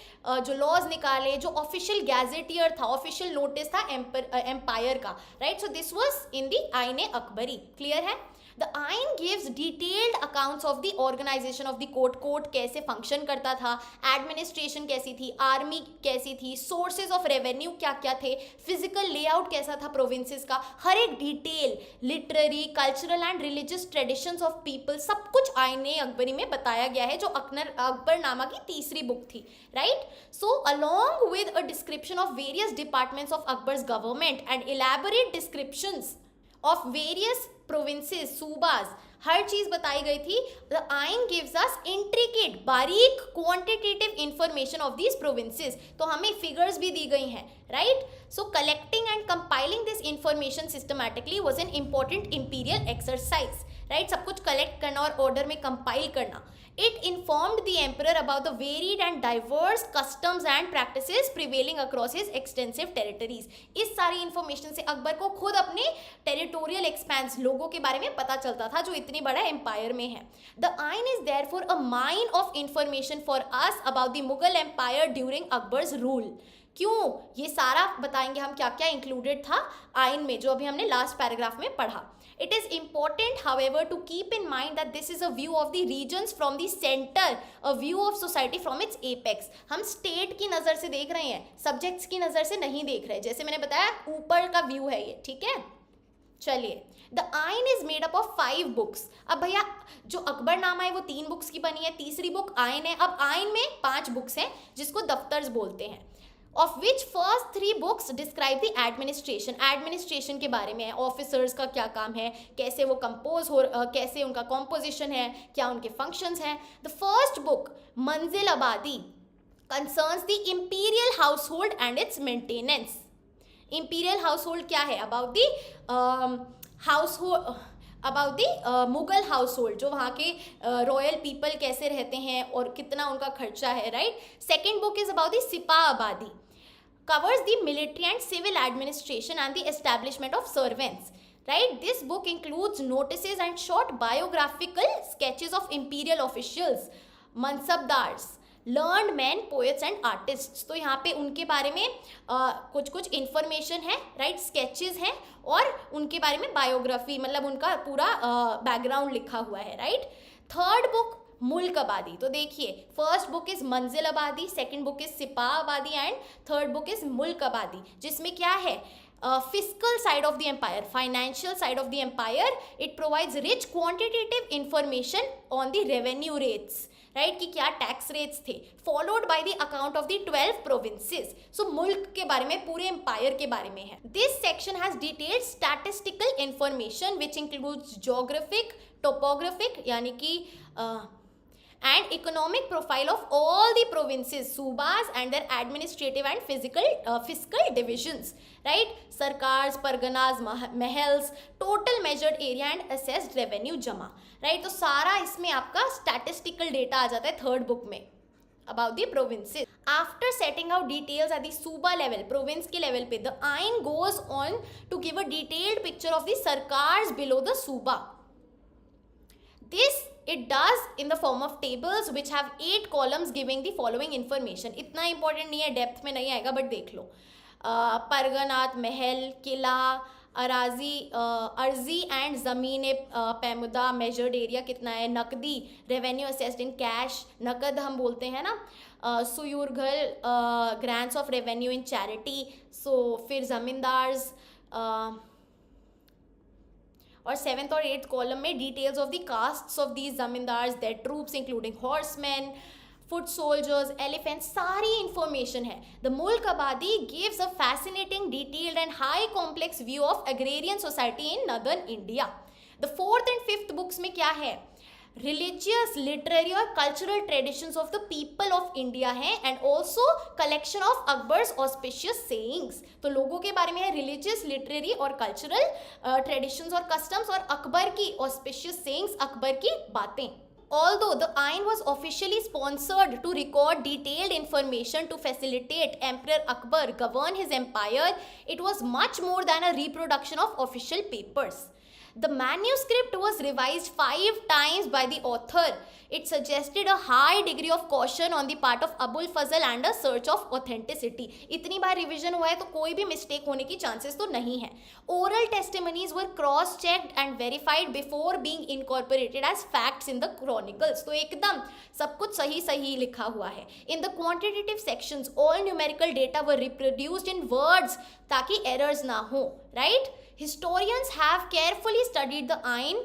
S1: जो लॉज निकाले, जो ऑफिशियल गैजेटियर था, ऑफिशियल नोटिस था एम्पायर का, right. So this was in the Ain Akbari. Clear है. The Ain gives detailed accounts of the organisation of the court, court कैसे फंक्शन करता था, एडमिनिस्ट्रेशन कैसी थी, आर्मी कैसी थी, सोर्सेज ऑफ रेवेन्यू क्या क्या थे, फिजिकल लेआउट कैसा था प्रोविंसेस का, हर एक detail, literary, cultural and religious traditions of people, सब कुछ आईने अकबरी में बताया गया है, जो अकबरनामा की तीसरी बुक थी, right. So along with a description of various departments of Akbar's government and elaborate descriptions of various provinces, सूबाज, हर चीज बताई गई थी। The Ain gives us intricate, बारीक quantitative information of these provinces, तो हमें फिगर्स भी दी गई हैं, right. So collecting and compiling this information systematically was an important imperial exercise, right. सब कुछ कलेक्ट करना और ऑर्डर में कंपाइल करना। It informed the emperor about the varied and diverse customs and practices prevailing across his extensive territories. इस सारी information से अकबर को खुद अपने टेरिटोरियल एक्सपेंस, लोगों के बारे में पता चलता था जो इतनी बड़ा एम्पायर में है। The Ain is therefore a mine of information for us about the Mughal Empire during Akbar's rule. क्यों? ये सारा बताएंगे हम क्या क्या इंक्लूडेड था आइन में, जो अभी हमने लास्ट पैराग्राफ में पढ़ा। It is important, however, to keep in mind that this is a view of the regions from the center, a view of society from its apex. हम स्टेट की नज़र से देख रहे हैं, सब्जेक्ट्स की नज़र से नहीं देख रहे। जैसे मैंने बताया ऊपर का व्यू है ये, ठीक है। चलिए, द आइन is made up of 5 books. अब भैया जो अकबरनामा है वो 3 बुक्स की बनी है, तीसरी बुक आइन है। अब आइन में 5 बुक्स हैं जिसको दफ्तर्स बोलते हैं, of which first 3 books describe the administration, administration के बारे में है, ऑफिसर्स का क्या काम है, कैसे वो कंपोज हो, कैसे उनका कॉम्पोजिशन है, क्या उनके फंक्शंस हैं। द फर्स्ट बुक मंजिल आबादी concerns the imperial house hold and it's maintenance. Imperial house hold क्या है? About the house hold, about the Mughal house hold, जो वहाँ के रॉयल पीपल कैसे रहते हैं और कितना उनका खर्चा है, right. Second book is about the सिपा आबादी, covers the military and civil administration and the establishment of servants, right. This book includes notices and short biographical sketches of imperial officials, mansabdars, learned men, poets and artists. तो यहाँ पे उनके बारे में कुछ कुछ इंफॉर्मेशन है, राइट, स्केचेस हैं और उनके बारे में बायोग्राफी, मतलब उनका पूरा बैकग्राउंड लिखा हुआ है, राइट। थर्ड बुक मुल्क आबादी, तो देखिए फर्स्ट बुक इज मंजिल आबादी, सेकंड बुक इज सिपा आबादी एंड थर्ड बुक इज मुल्क आबादी, जिसमें क्या है? Physical side of the empire, financial side of the empire. It provides rich quantitative information on the revenue rates, right, कि क्या टैक्स रेट्स थे, followed by the account of the 12 provinces. So मुल्क के बारे में, पूरे एम्पायर के बारे में है। This section has detailed statistical information which includes geographic, topographic यानी कि and economic profile of all the provinces, subas and their administrative and fiscal divisions, right. sarkars, parganas, महल्स, total measured area and assessed revenue जमा, right. तो सारा इसमें आपका statistical data आ जाता है third book में about the provinces. After setting out details at the suba level, province के level पे, the ain goes on to give a detailed picture of the sarkars below the suba. This it does in the form of tables which have 8 columns giving the following information. इतना important नहीं है, depth में नहीं आएगा, but देख लो। परगनात, महल, किला, अर्जी and ज़मीन पैमुदा, measured area कितना है, नकदी, रेवेन्यू असेस्ड इन कैश, नकद हम बोलते हैं ना, सुयूरघल, grants of revenue in charity. So फिर ज़मींदार्स, और 7th और 8th कॉलम में details of the castes of these zamindars, their troops including horsemen, foot soldiers, elephants, सारी इंफॉर्मेशन है। द मुल्क आबादी gives a fascinating, detailed and high complex view of agrarian society in northern India. The 4th and 5th books में क्या है? Religious, literary और cultural traditions of the people of India है, and also collection of Akbar's auspicious sayings. तो लोगों के बारे में है, रिलीजियस, लिटरेरी और कल्चरल ट्रेडिशंस और कस्टम्स, और अकबर की ऑस्पिशियस सेइंग्स, अकबर की बातें। Although the Ain was officially sponsored to record detailed information to facilitate Emperor Akbar govern his empire, it was much more than a reproduction of official papers. The manuscript was revised 5 times by the author. It suggested a high degree of caution on the part of Abul Fazl and a search of authenticity. इतनी बार revision हुआ है तो कोई भी mistake होने की chances तो नहीं है. Oral testimonies were cross-checked and verified before being incorporated as facts in the chronicles. तो एकदम सब कुछ सही सही लिखा हुआ है. In the quantitative sections, all numerical data were reproduced in words ताकि errors ना हो. Right? Historians have carefully studied the Ain,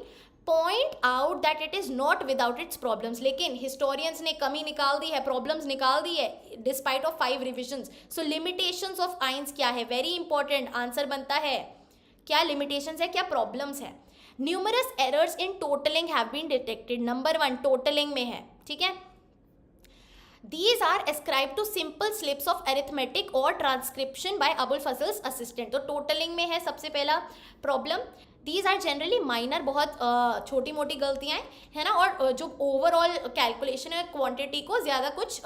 S1: point out that it is not without its problems. लेकिन historians ने कमी निकाल दी है, problems निकाल दी है, despite of 5 revisions. So limitations of Ains क्या है? Very important. Answer बनता है क्या limitations है, क्या problems है. Numerous errors in totaling have been detected. Number 1 totaling में है, ठीक है. These are ascribed to simple slips of arithmetic or transcription by Abul Fazl's assistant. तो totaling में है सबसे पहला problem. These are generally minor, बहुत छोटी मोटी गलतियाँ है ना, और जो overall calculation है quantity को ज़्यादा कुछ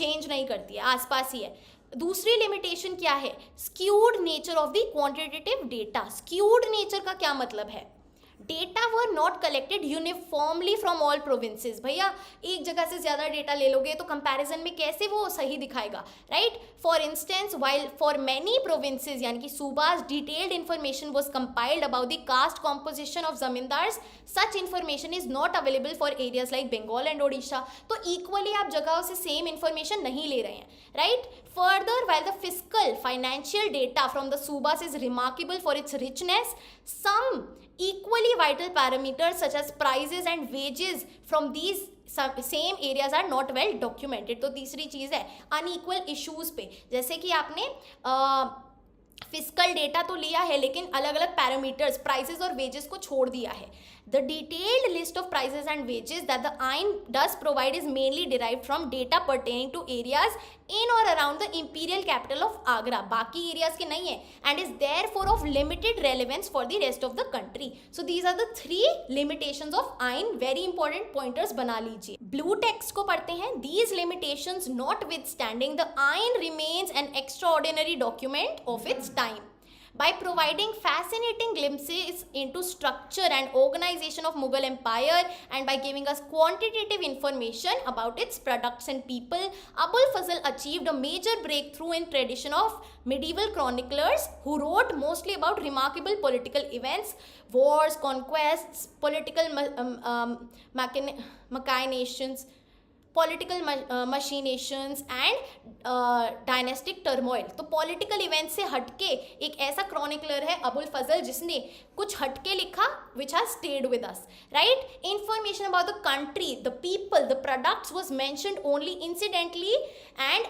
S1: change नहीं करती है, आसपास ही है. दूसरी लिमिटेशन क्या है? Skewed nature of the quantitative data. Skewed nature का क्या मतलब है? Data were not collected uniformly from all provinces. भैया एक जगह से ज़्यादा डेटा ले लोगे तो कंपैरिजन में कैसे वो सही दिखाएगा, right. For instance while for many provinces यानी कि सूबाज detailed information was compiled about the caste composition of zamindars, such information is not available for areas like Bengal and Odisha. तो इक्वली आप जगहों से सेम इन्फॉर्मेशन नहीं ले रहे हैं, right. Further, while the fiscal financial data from the Subas is remarkable for its richness, some equally vital parameters such as prices and wages from these same areas are not well documented. तो तीसरी चीज़ है unequal issues पे, जैसे कि आपने physical data तो लिया है लेकिन अलग अलग पैरामीटर्स प्राइसेस और वेजेस को छोड़ दिया है. The detailed list of prices and wages that the Ain does provide is mainly derived from data pertaining to areas in or around the imperial capital of Agra. बाकी areas के नहीं है and is therefore of limited relevance for the rest of the country. So these are the 3 limitations of Ain. Very important pointers बना लीजिए. Blue text को पढ़ते हैं. These limitations notwithstanding, the Ain remains an extraordinary document of its time. By providing fascinating glimpses into structure and organization of Mughal Empire and by giving us quantitative information about its products and people, Abul Fazl achieved a major breakthrough in tradition of medieval chroniclers who wrote mostly about remarkable political events, wars, conquests, political machinations, political machinations and dynastic turmoil. तो political event से हटके एक ऐसा chronicler है अबुल फजल जिसने कुछ हटके लिखा which has stayed with us, right. Information about the country, the people, the products was mentioned only incidentally and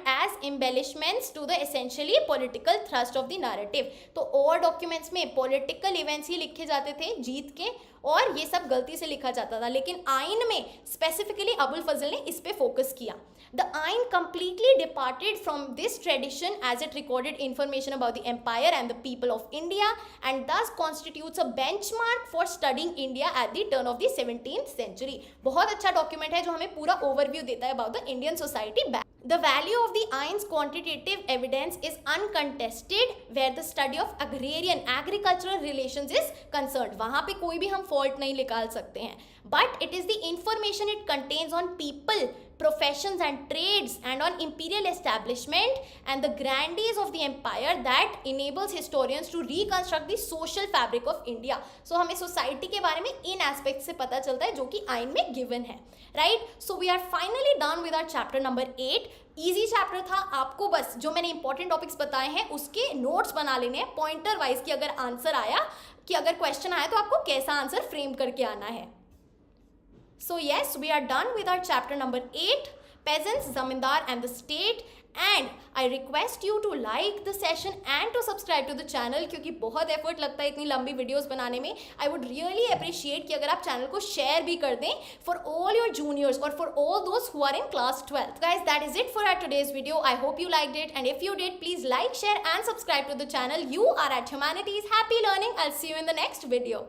S1: as embellishments to the essentially political thrust of the narrative. तो और डॉक्यूमेंट्स में political events ही लिखे जाते थे जीत के और ये सब गलती से लिखा जाता था, लेकिन आइन में स्पेसिफिकली अबुल फजल ने इस पे फोकस किया. द आइन completely departed from this tradition as it recorded information about the empire and the people of India and thus constitutes a benchmark for studying India at the turn of the 17th century. बहुत अच्छा document है जो हमें पूरा overview देता है about the Indian society back. The value of the Ain's quantitative evidence is uncontested where the study of agrarian agricultural relations is concerned. वहाँ पे कोई भी हम fault नहीं निकाल सकते हैं. But it is the information it contains on people, professions and trades and on imperial establishment and the grandees of the empire that enables historians to reconstruct the social fabric of India. So हमें society के बारे में इन aspects से पता चलता है जो कि आइन में given है, right? So we are finally done with our chapter number 8. Easy chapter था, आपको बस जो मैंने इंपॉर्टेंट टॉपिक्स बताए हैं उसके नोट्स बना लेने हैं पॉइंटर वाइज कि अगर आंसर आया कि अगर क्वेश्चन आया तो आपको कैसा आंसर फ्रेम करके आना है. So yes, we are done with our chapter number 8, Peasants, Zamindar and the State, and I request you to like the session and to subscribe to the channel क्योंकि बहुत effort लगता है इतनी लंबी videos बनाने में. I would really appreciate कि अगर आप चैनल को शेयर भी कर दें for all your juniors or for all those who are in class 12th. Guys, that is it for our today's video. I hope you liked it and if you did, please like, share and subscribe to the channel. You are at Humanities. Happy learning. I'll see you in the next video.